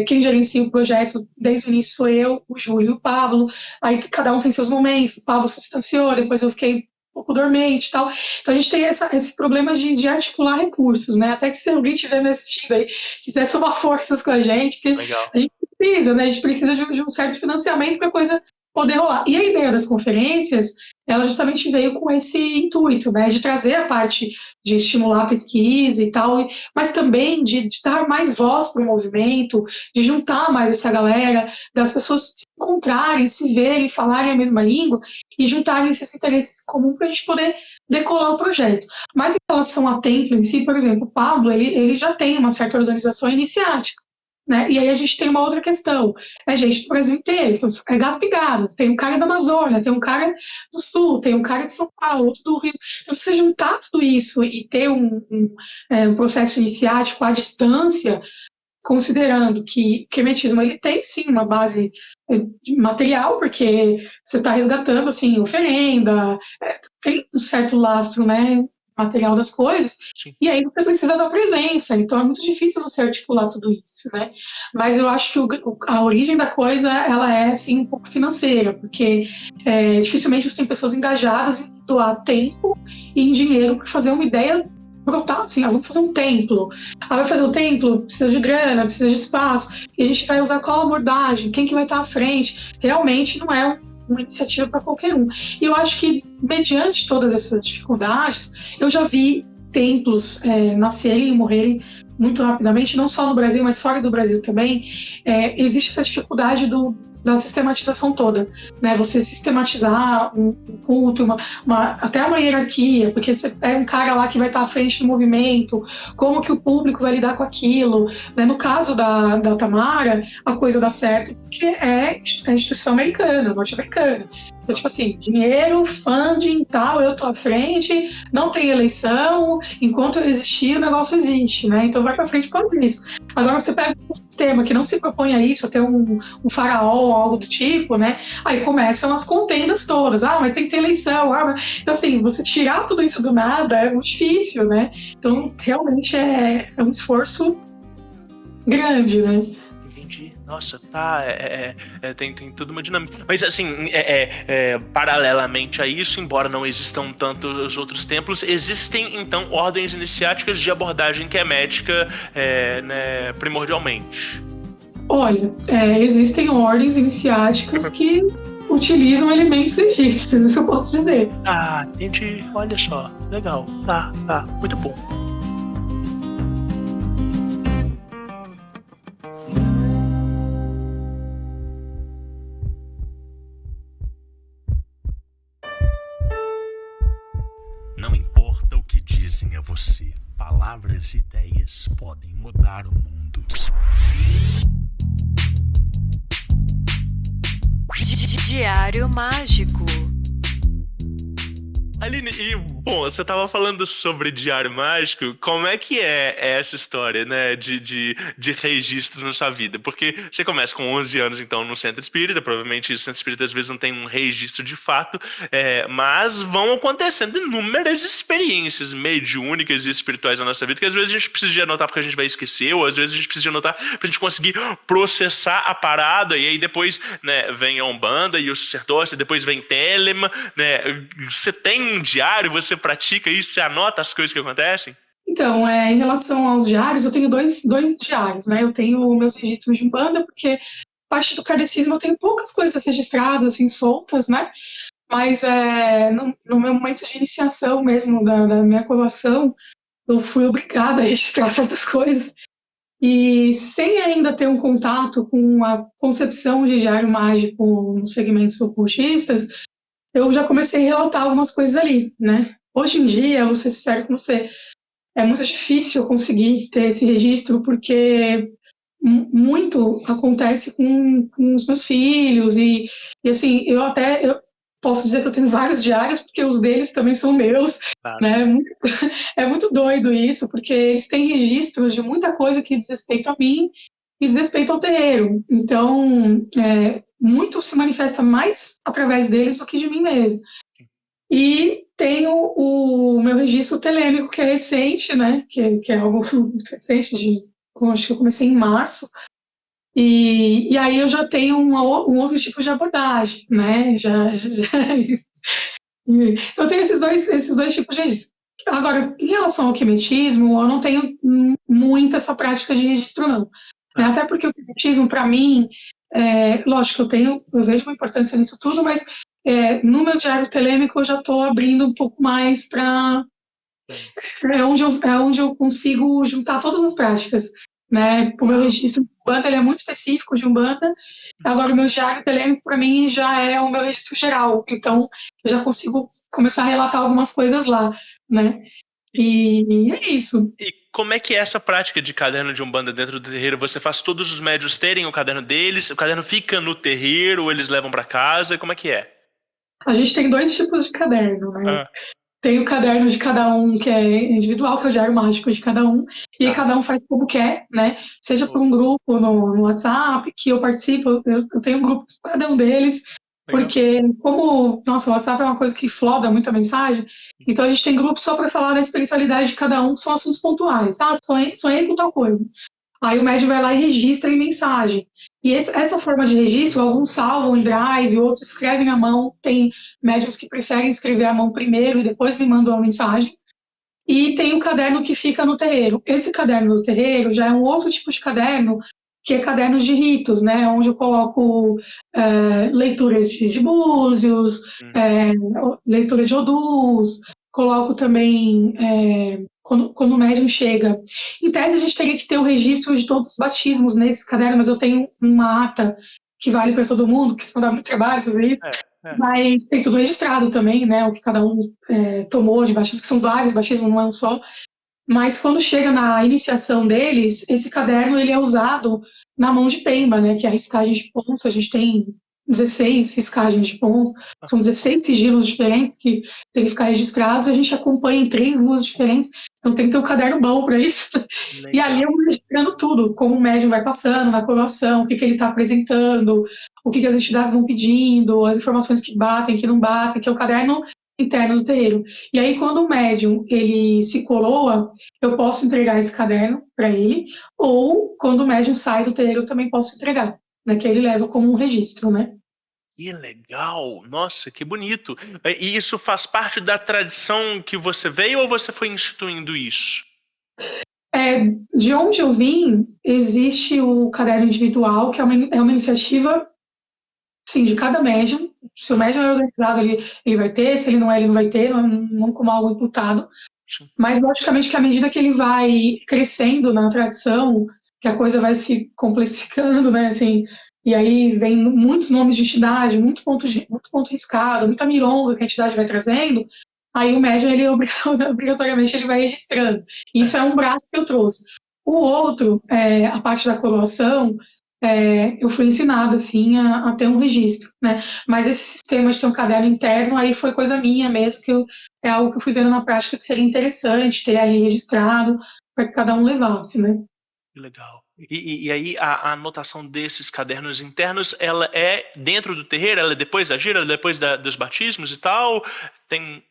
quem gerencia o projeto desde o início sou eu, o Júlio e o Pablo, aí cada um tem seus momentos, o Pablo se distanciou, depois eu fiquei pouco dormente e tal. Então a gente tem esse problema de articular recursos, né? Até que se alguém estiver me assistindo aí, quiser somar forças com a gente, porque Legal. a gente precisa, né? A gente precisa de um certo financiamento para a coisa poder rolar. E a ideia das conferências, ela justamente veio com esse intuito, né? De trazer a parte de estimular a pesquisa e tal, mas também de dar mais voz para o movimento, de juntar mais essa galera, das pessoas se encontrarem, se verem, falarem a mesma língua e juntarem esses interesses comuns para a gente poder decolar o projeto. Mas em relação a templo em si, por exemplo, o Pablo, ele já tem uma certa organização iniciática. Né? E aí a gente tem uma outra questão, é gente do Brasil inteiro, então, é gato pingado, tem um cara da Amazônia, tem um cara do Sul, tem um cara de São Paulo, outro do Rio. Então, você juntar tudo isso e ter um processo iniciático à distância, considerando que o quemetismo ele tem sim uma base material, porque você está resgatando assim, oferenda, tem um certo lastro, né, material das coisas, Sim. E aí você precisa da presença, então é muito difícil você articular tudo isso, né? Mas eu acho que a origem da coisa, ela é, assim, um pouco financeira, porque dificilmente você tem pessoas engajadas em doar tempo e em dinheiro para fazer uma ideia brotar, assim, vamos fazer um templo. Vai fazer o templo, precisa de grana, precisa de espaço, e a gente vai usar qual abordagem, quem que vai estar à frente. Realmente não é uma iniciativa para qualquer um. E eu acho que, mediante todas essas dificuldades, eu já vi templos nascerem e morrerem muito rapidamente, não só no Brasil, mas fora do Brasil também. Existe essa dificuldade da sistematização toda, né? Você sistematizar um culto, até uma hierarquia, porque você é um cara lá que vai estar à frente do movimento, como que o público vai lidar com aquilo, né? No caso da Tamara, a coisa dá certo porque é a instituição americana, norte-americana. Então, tipo assim, dinheiro, funding, tal, eu tô à frente, não tem eleição, enquanto eu existir, o negócio existe, né? Então vai pra frente por causa disso. Agora você pega um sistema que não se propõe a isso, a ter um faraó, algo do tipo, né? Aí começam as contendas todas, mas tem que ter eleição, Então, assim, você tirar tudo isso do nada é muito difícil, né? Então, realmente é um esforço grande, né? Nossa, tá, tem toda uma dinâmica. Mas assim, paralelamente a isso, embora não existam tantos outros templos, existem então ordens iniciáticas de abordagem quemética, né, primordialmente. Olha, existem ordens iniciáticas que utilizam elementos egípcios, isso eu posso dizer. Ah, entendi, olha só, legal, tá, muito bom. Não importa o que dizem a você, palavras e ideias podem mudar o mundo. Diário Mágico. Aline, e, bom, você estava falando sobre Diário Mágico, como é que é essa história, né, de registro na sua vida? Porque você começa com 11 anos, então, no Centro Espírita, provavelmente o Centro Espírita às vezes não tem um registro de fato, mas vão acontecendo inúmeras experiências mediúnicas e espirituais na nossa vida, que às vezes a gente precisa de anotar porque a gente vai esquecer, ou às vezes a gente precisa de anotar pra gente conseguir processar a parada, e aí depois, né, vem a Umbanda e o sacerdócio, depois vem Telema, né, você tem um diário, você pratica isso, você anota as coisas que acontecem? Então, em relação aos diários, eu tenho dois diários, né? Eu tenho meus registros de Umbanda, porque parte do kardecismo eu tenho poucas coisas registradas, assim, soltas, né? Mas no meu momento de iniciação mesmo da minha colação, eu fui obrigada a registrar certas coisas. E sem ainda ter um contato com a concepção de diário mágico nos segmentos ocultistas, eu já comecei a relatar algumas coisas ali, né? Hoje em dia, vou ser sincero com você, é muito difícil conseguir ter esse registro, porque muito acontece com os meus filhos, e assim, eu posso dizer que eu tenho vários diários, porque os deles também são meus, Claro. né? É muito doido isso, porque eles têm registros de muita coisa que diz respeito a mim e diz respeito ao terreiro. Então, muito se manifesta mais através deles do que de mim mesmo. E tenho o meu registro telêmico, que é recente, né? Que é algo muito recente, acho que eu comecei em março. E aí eu já tenho um outro tipo de abordagem, né? Eu tenho esses dois tipos de registro. Agora, em relação ao quimetismo, eu não tenho muito essa prática de registro, não. Até porque o quimetismo, para mim, lógico, eu vejo uma importância nisso tudo, mas no meu diário telêmico eu já estou abrindo um pouco mais para... onde eu consigo juntar todas as práticas, né? O meu registro de Umbanda, ele é muito específico de Umbanda. Agora, o meu diário telêmico, para mim, já é o meu registro geral. Então, eu já consigo começar a relatar algumas coisas lá, né? E é isso. E como é que é essa prática de caderno de Umbanda dentro do terreiro? Você faz todos os médios terem o caderno deles? O caderno fica no terreiro ou eles levam para casa? Como é que é? A gente tem dois tipos de caderno, né? Tem o caderno de cada um, que é individual, que é o diário mágico de cada um, e aí cada um faz como quer, né? Seja por um grupo no WhatsApp, que eu participo, eu tenho um grupo com cada um deles, porque nossa, o WhatsApp é uma coisa que floda muito a mensagem, então a gente tem grupo só para falar da espiritualidade de cada um, que são assuntos pontuais. Sonhei com tal coisa. Aí o médium vai lá e registra em mensagem. E essa forma de registro, alguns salvam em drive, outros escrevem à mão. Tem médiums que preferem escrever à mão primeiro e depois me mandam a mensagem. E tem o caderno que fica no terreiro. Esse caderno do terreiro já é um outro tipo de caderno, que é caderno de ritos, né? Onde eu coloco leitura de búzios, leitura de odus, coloco também... Quando o médium chega. Em tese, a gente teria que ter o registro de todos os batismos nesse caderno, mas eu tenho uma ata que vale para todo mundo, porque senão dá muito trabalho fazer isso. Mas tem tudo registrado também, né? O que cada um tomou de batismo, que são vários batismos, não é um só. Mas quando chega na iniciação deles, esse caderno ele é usado na mão de Pemba, né? Que é a riscagem de pontos. A gente tem 16 riscagens de ponto, são 16 sigilos diferentes que tem que ficar registrados, a gente acompanha em 3 ruas diferentes, então tem que ter um caderno bom para isso. Legal. E ali eu vou registrando tudo, como o médium vai passando na coroação, o que ele está apresentando, o que as entidades vão pedindo, as informações que batem, que não batem, que é o caderno interno do terreiro. E aí, quando o médium ele se coroa, eu posso entregar esse caderno para ele, ou quando o médium sai do terreiro, eu também posso entregar, né, que ele leva como um registro, né? Que legal! Nossa, que bonito! E isso faz parte da tradição que você veio ou você foi instituindo isso? De onde eu vim, existe o caderno individual, que é uma iniciativa, sim, de cada médium. Se o médium é organizado, ele vai ter, se ele não é, ele não vai ter, não como algo imputado. Mas, logicamente, que à medida que ele vai crescendo na tradição, que a coisa vai se complexificando, né, assim, e aí vem muitos nomes de entidade, muito ponto riscado, muita milonga que a entidade vai trazendo, aí o médium, ele obrigatoriamente, ele vai registrando. Isso é um braço que eu trouxe. O outro, a parte da coroação, eu fui ensinada, assim, a ter um registro, né? Mas esse sistema de ter um caderno interno, aí foi coisa minha mesmo, é algo que eu fui vendo na prática que seria interessante ter ali registrado, para que cada um levasse, né? Legal. E aí a anotação desses cadernos internos, ela é dentro do terreiro? Ela é depois da gira, depois dos batismos e tal? Tem...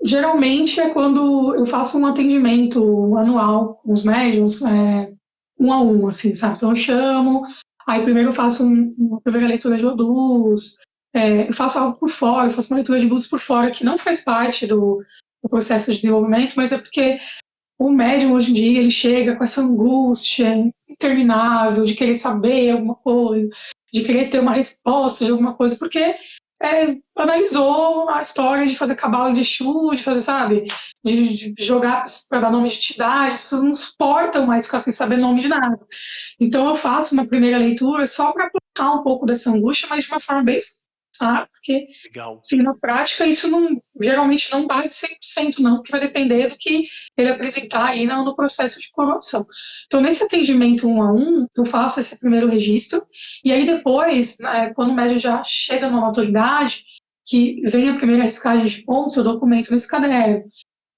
Geralmente é quando eu faço um atendimento anual com os médiuns, um a um, assim, sabe? Então eu chamo, aí primeiro eu faço uma primeira leitura de Odus, eu faço algo por fora, eu faço uma leitura de Odus por fora, que não faz parte do processo de desenvolvimento, mas é porque o médium hoje em dia ele chega com essa angústia interminável de querer saber alguma coisa, de querer ter uma resposta de alguma coisa, porque analisou a história de fazer cabala de Exu, de fazer, sabe, de jogar para dar nome de entidade, as pessoas não suportam mais ficar sem saber nome de nada. Então eu faço uma primeira leitura só para aplacar um pouco dessa angústia, mas de uma forma bem, sabe, porque Legal. sim, na prática isso geralmente não bate 100% não, porque vai depender do que ele apresentar aí no processo de coroação. Então, nesse atendimento 1 a 1, eu faço esse primeiro registro, e aí depois, quando o médium já chega numa maturidade, que vem a primeira escagem de pontos, eu documento nesse caderno.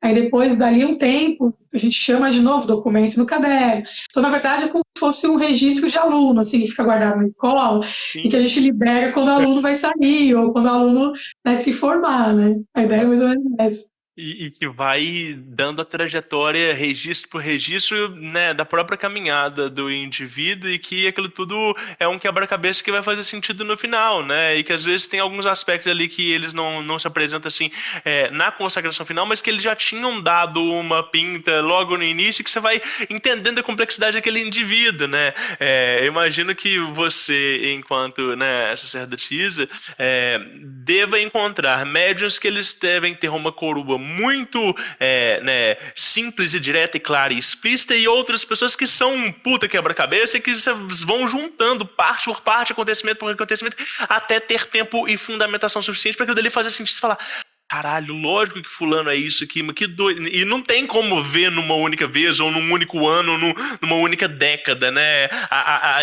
Aí depois, dali um tempo, a gente chama de novo documento no caderno. Então, na verdade, é como se fosse um registro de aluno, assim, que fica guardado na escola, e que a gente libera quando o aluno vai sair, ou quando o aluno vai se formar, né? A ideia é mais ou menos essa. E que vai dando a trajetória, registro por registro, né, da própria caminhada do indivíduo, e que aquilo tudo é um quebra-cabeça que vai fazer sentido no final, né? E que às vezes tem alguns aspectos ali que eles não se apresentam assim na consagração final, mas que eles já tinham dado uma pinta logo no início, que você vai entendendo a complexidade daquele indivíduo, né? Eu imagino que você, enquanto, né, sacerdotisa, deva encontrar médiuns que eles devem ter uma coroa muito né, simples e direta e clara e explícita, e outras pessoas que são um puta quebra-cabeça e que vão juntando parte por parte, acontecimento por acontecimento, até ter tempo e fundamentação suficiente para que dele fazer sentido. Você falar, caralho, lógico que fulano é isso aqui, mas que doido. E não tem como ver numa única vez, ou num único ano, numa única década, né?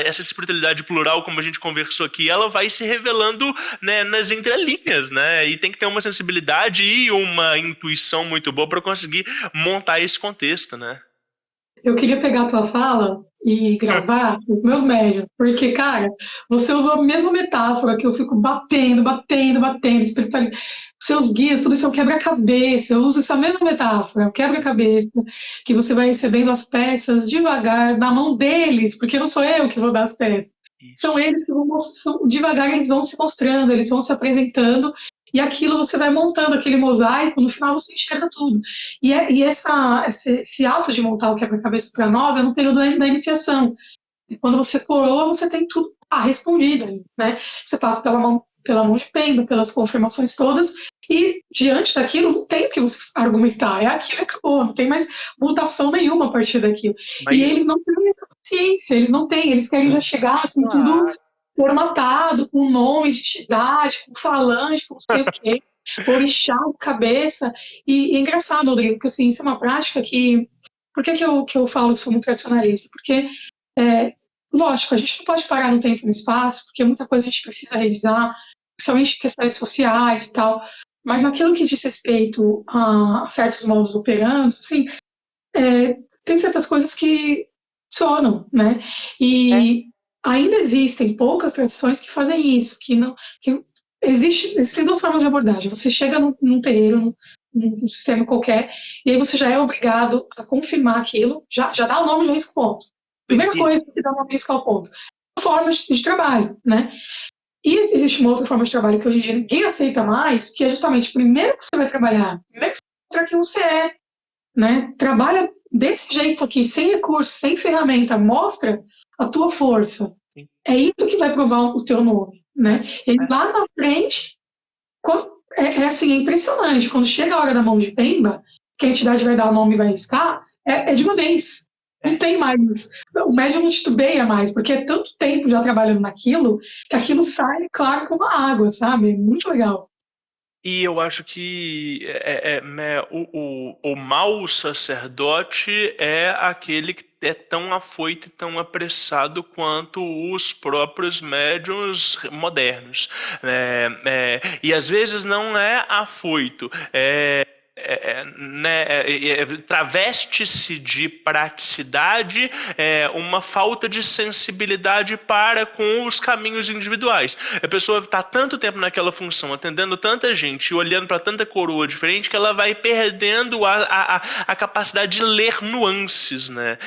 Essa espiritualidade plural, como a gente conversou aqui, ela vai se revelando, né, nas entrelinhas, né? E tem que ter uma sensibilidade e uma intuição muito boa para conseguir montar esse contexto, né? Eu queria pegar a tua fala e gravar os meus médios, porque, cara, você usou a mesma metáfora que eu fico batendo, espiritualidade. Seus guias, tudo isso é um quebra-cabeça. Eu uso essa mesma metáfora, um quebra-cabeça, que você vai recebendo as peças devagar na mão deles, porque não sou eu que vou dar as peças. São eles que devagar eles vão se mostrando, eles vão se apresentando, e aquilo você vai montando aquele mosaico, no final você enxerga tudo. E esse ato de montar o quebra-cabeça para nós é no período da iniciação. Quando você coroa, você tem tudo respondido, né? Você passa pela mão de Pemba, pelas confirmações todas, e diante daquilo não tem o que você argumentar, aquilo acabou, não tem mais mutação nenhuma a partir daquilo. E eles não têm essa paciência, eles querem já chegar com tudo formatado, com nome de entidade, com falante, com não sei o quê, orixá, cabeça, e é engraçado, Rodrigo, porque assim, isso é uma prática que... Por que eu falo que sou muito tradicionalista? Porque lógico, a gente não pode parar no tempo e no espaço, porque muita coisa a gente precisa revisar, principalmente questões sociais e tal, mas naquilo que diz respeito a certos modos operandi, assim, tem certas coisas que funcionam, né? E ainda existem poucas tradições que fazem isso, existem duas formas de abordagem. Você chega num terreiro, num sistema qualquer, e aí você já é obrigado a confirmar aquilo, já dá o nome, já risca o ponto. Primeira coisa que dá uma risca ao ponto. Formas de trabalho, né? E existe uma outra forma de trabalho que hoje em dia ninguém aceita mais, que é justamente, primeiro que você vai trabalhar, primeiro que você mostra quem você é, né? Trabalha desse jeito aqui, sem recurso, sem ferramenta, mostra a tua força. É isso que vai provar o teu nome, né? E lá na frente, assim, é impressionante, quando chega a hora da mão de Pemba, que a entidade vai dar o nome e vai riscar, é de uma vez. Não tem mais. O médium não titubeia mais, porque é tanto tempo já trabalhando naquilo, que aquilo sai claro como a água, sabe? Muito legal. E eu acho que né, o mau sacerdote é aquele que é tão afoito e tão apressado quanto os próprios médiuns modernos. E às vezes não é afoito, traveste-se de praticidade, uma falta de sensibilidade para com os caminhos individuais. A pessoa está tanto tempo naquela função, atendendo tanta gente, olhando para tanta coroa diferente, que ela vai perdendo a capacidade de ler nuances, né?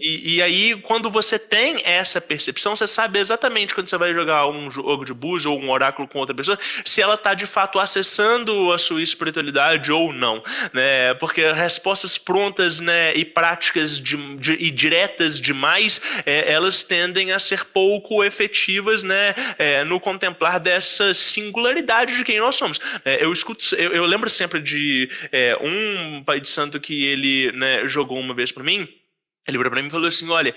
E aí, quando você tem essa percepção, você sabe exatamente quando você vai jogar um jogo de búzios ou um oráculo com outra pessoa, se ela está de fato acessando a sua espiritualidade ou não, né? Porque respostas prontas, né, e práticas e diretas demais, elas tendem a ser pouco efetivas, né, no contemplar dessa singularidade de quem nós somos. Eu lembro sempre de um pai de santo que ele, né, jogou uma vez para mim. Ele virou para mim e falou assim: olha,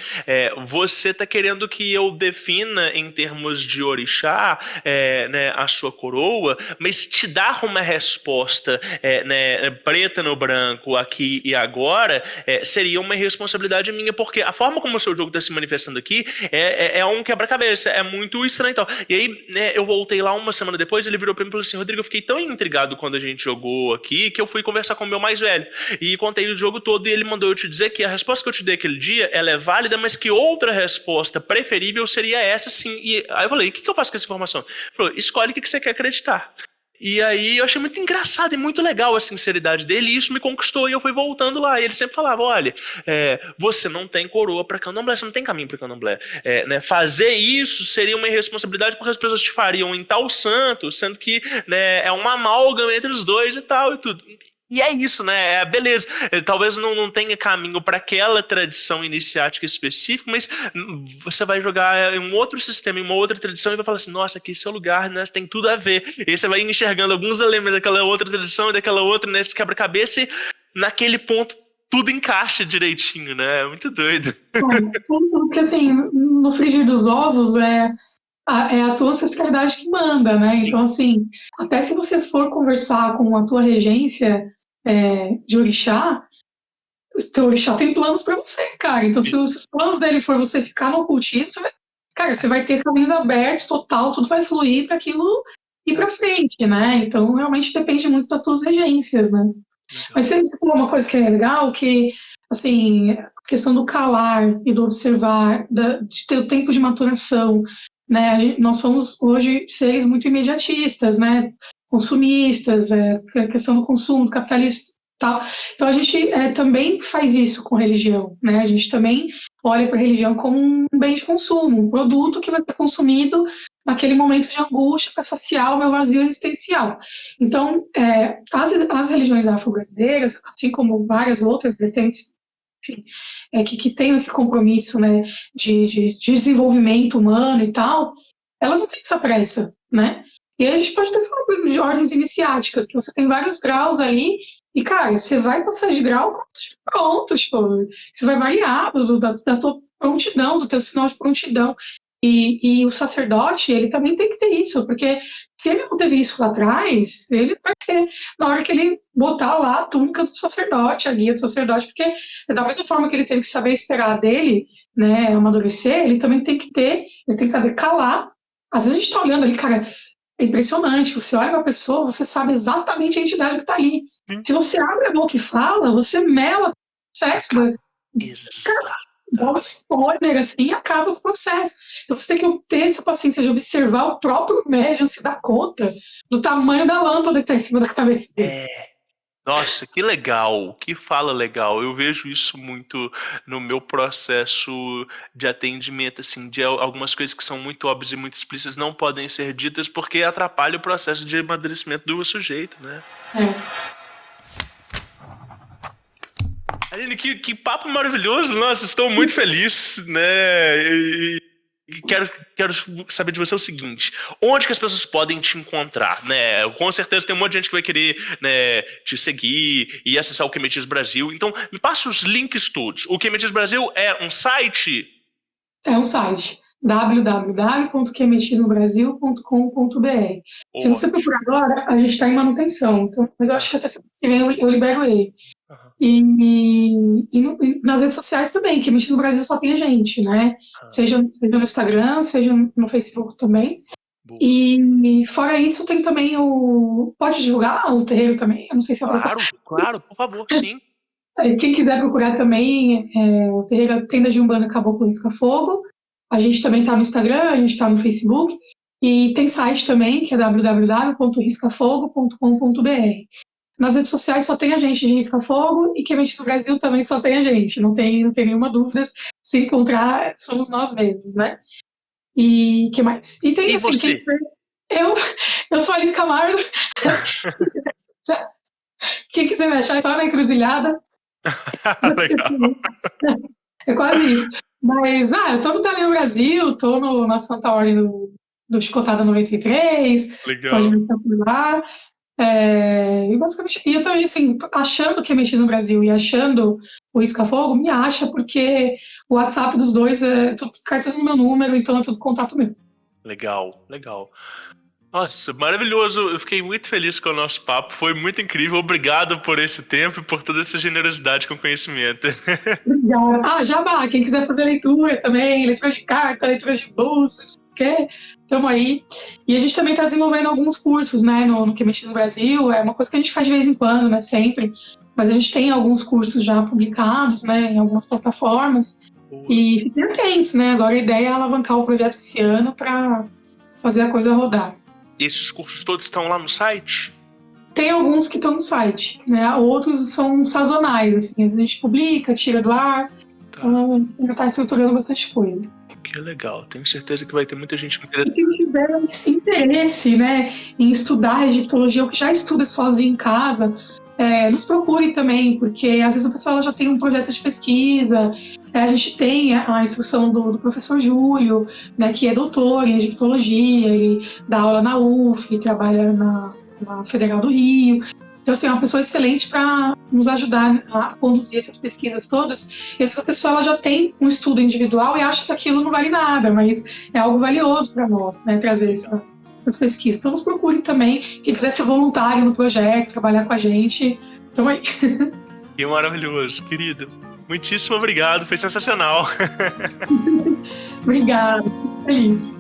você está querendo que eu defina em termos de orixá, né, a sua coroa, mas te dar uma resposta né, preta no branco aqui e agora seria uma irresponsabilidade minha, porque a forma como o seu jogo está se manifestando aqui é um quebra-cabeça, é muito estranho e tal. E aí, né, eu voltei lá uma semana depois, ele virou para mim e falou assim: Rodrigo, eu fiquei tão intrigado quando a gente jogou aqui que eu fui conversar com o meu mais velho e contei o jogo todo, e ele mandou eu te dizer que a resposta que eu te dei aquele dia, ela é válida, mas que outra resposta preferível seria essa sim. E aí eu falei: o que eu faço com essa informação? Ele falou: escolhe o que você quer acreditar. E aí eu achei muito engraçado e muito legal a sinceridade dele, e isso me conquistou, e eu fui voltando lá, e ele sempre falava: olha, você não tem coroa para candomblé, você não tem caminho para candomblé, né, fazer isso seria uma irresponsabilidade, porque as pessoas te fariam em tal santo, sendo que, né, é uma amálgama entre os dois e tal, e tudo. E é isso, né? Beleza. Talvez não tenha caminho para aquela tradição iniciática específica, mas você vai jogar em um outro sistema, em uma outra tradição, e vai falar assim: nossa, aqui esse é o lugar, né? Tem tudo a ver. E aí você vai enxergando alguns elementos daquela outra tradição e daquela outra, nesse quebra-cabeça, e naquele ponto tudo encaixa direitinho, né? Muito doido. Porque assim, no frigir dos ovos é a tua ancestralidade que manda, né? Então, assim, até se você for conversar com a tua regência de orixá, o teu orixá tem planos para você, cara. Então, se os planos dele for você ficar no ocultismo, você vai ter caminhos abertos, total, tudo vai fluir para aquilo ir para frente, né? Então, realmente depende muito das tuas regências, né? Mas você falou uma coisa que é legal, que, assim, a questão do calar e do observar, de ter o tempo de maturação, né? Nós somos hoje seres muito imediatistas, né? Consumistas, a questão do consumo, do capitalismo, tal. Então a gente também faz isso com religião, né? A gente também olha para a religião como um bem de consumo, um produto que vai ser consumido naquele momento de angústia para saciar o meu vazio existencial. Então, as religiões afro-brasileiras, assim como várias outras vertentes, enfim, que têm esse compromisso, né, de desenvolvimento humano e tal, elas não têm essa pressa, né? E aí a gente pode até falar coisa de ordens iniciáticas, que você tem vários graus ali, e, cara, você vai passar de grau pronto, tipo, isso vai variar da tua prontidão, do teu sinal de prontidão. E o sacerdote, ele também tem que ter isso, porque se ele não teve isso lá atrás, ele vai ter, na hora que ele botar lá a túnica do sacerdote, a guia do sacerdote, porque da mesma forma que ele teve que saber esperar dele, né, amadurecer, ele também tem que ter, ele tem que saber calar. Às vezes a gente tá olhando ali, cara, é impressionante, você olha pra pessoa, você sabe exatamente a entidade que tá ali. Se você abre a boca e fala, você mela o processo. Exato. Dá um spoiler assim e acaba com o processo. Então você tem que ter essa paciência de observar o próprio médium, se dar conta do tamanho da lâmpada que está em cima da cabeça dele. Nossa, que legal, que fala legal. Eu vejo isso muito no meu processo de atendimento, assim, de algumas coisas que são muito óbvias e muito explícitas não podem ser ditas porque atrapalha o processo de amadurecimento do sujeito, né? Aline, que papo maravilhoso, nossa, estou muito feliz, né? E quero saber de você o seguinte: onde que as pessoas podem te encontrar, né? Com certeza tem um monte de gente que vai querer, né, te seguir e acessar o Kemetis Brasil. Então, me passa os links todos. O Kemetis Brasil é um site? É um site. www.quemetismobrasil.com.br. Se você procurar agora, a gente está em manutenção, então, mas eu acho que até semana que vem eu libero ele. E nas redes sociais também, que Quemetismo Brasil só tem a gente, né? Seja no Instagram, seja no Facebook também. Boa. E fora isso, tem também o... Pode divulgar o terreiro também? Eu não sei se é Claro, por favor, sim. Quem quiser procurar também, o terreiro Tenda de Umbanda Caboclo Risca Fogo. A gente também está no Instagram, a gente está no Facebook. E tem site também, que é www.riscafogo.com.br. Nas redes sociais só tem a gente de Risca Fogo e Quemetismo Brasil também só tem a gente. Não tem nenhuma dúvida. Se encontrar, somos nós mesmos, né? E que mais? E tem, E assim, você? Eu sou a Aline Camargo. Quem quiser me achar é só na encruzilhada. Legal. É quase isso. Mas, eu tô no Teleno Brasil, tô na Santa Ordem do Chicotada 93. Legal. Pode me procurar. E basicamente, eu também, assim, achando que é Quemetismo Brasil e achando o Risca Fogo, me acha, porque o WhatsApp dos dois cai tudo no meu número, então é tudo contato meu. Legal. Nossa, maravilhoso. Eu fiquei muito feliz com o nosso papo. Foi muito incrível. Obrigado por esse tempo e por toda essa generosidade com o conhecimento. Obrigada. Jabá, quem quiser fazer leitura também, leitura de carta, leitura de bolsa, estamos aí. E a gente também está desenvolvendo alguns cursos, né, no Quemetismo Brasil. É uma coisa que a gente faz de vez em quando, né, sempre. Mas a gente tem alguns cursos já publicados, né, em algumas plataformas. E fiquem atentos, né? Agora a ideia é alavancar o projeto esse ano para fazer a coisa rodar. Esses cursos todos estão lá no site? Tem alguns que estão no site, né? Outros são sazonais, assim, a gente publica, tira do ar. Então, ainda está estruturando bastante coisa. Que legal, tenho certeza que vai ter muita gente E quem tiver esse interesse, né, em estudar egiptologia, ou que já estuda sozinho em casa, nos procure também, porque às vezes a pessoa já tem um projeto de pesquisa. A gente tem a instrução do professor Júlio, né, que é doutor em egiptologia, ele dá aula na UF, trabalha na Federal do Rio. Então, assim, é uma pessoa excelente para nos ajudar a conduzir essas pesquisas todas. E essa pessoa ela já tem um estudo individual e acha que aquilo não vale nada, mas é algo valioso para nós, né, trazer essas pesquisas. Então, nos procure também. Quem quiser ser voluntário no projeto, trabalhar com a gente, estamos aí. Que maravilhoso, querido. Muitíssimo obrigado, foi sensacional. Obrigada, fico feliz.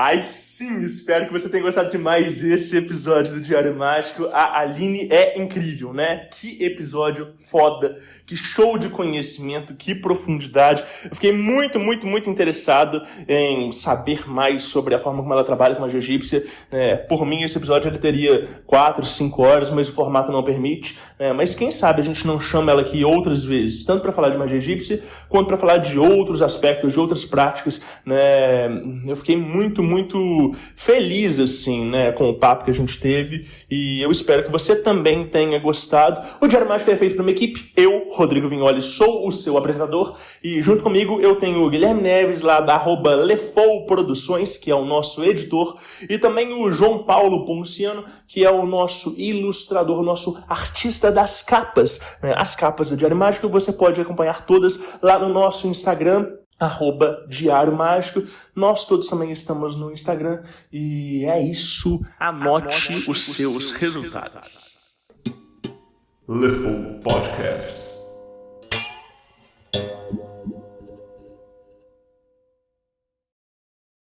Ai sim, espero que você tenha gostado demais desse episódio do Diário Mágico. A Aline é incrível, né? Que episódio foda, que show de conhecimento, que profundidade. Eu fiquei muito interessado em saber mais sobre a forma como ela trabalha com a magia egípcia. Por mim, esse episódio ele teria 4, 5 horas, mas o formato não permite. Mas quem sabe a gente não chama ela aqui outras vezes, tanto para falar de magia egípcia, quanto para falar de outros aspectos, de outras práticas, né? Eu fiquei muito feliz, assim, né, com o papo que a gente teve, e eu espero que você também tenha gostado. O Diário Mágico é feito por uma equipe. Eu, Rodrigo Vignoli, sou o seu apresentador, e junto comigo eu tenho o Guilherme Neves, lá da @Lefou Produções, que é o nosso editor, e também o João Paulo Ponciano, que é o nosso ilustrador, o nosso artista das capas, né? As capas do Diário Mágico você pode acompanhar todas lá no nosso Instagram, @Diário Mágico. Nós todos também estamos no Instagram. E é isso. Anote os seus resultados. Lefou Podcasts.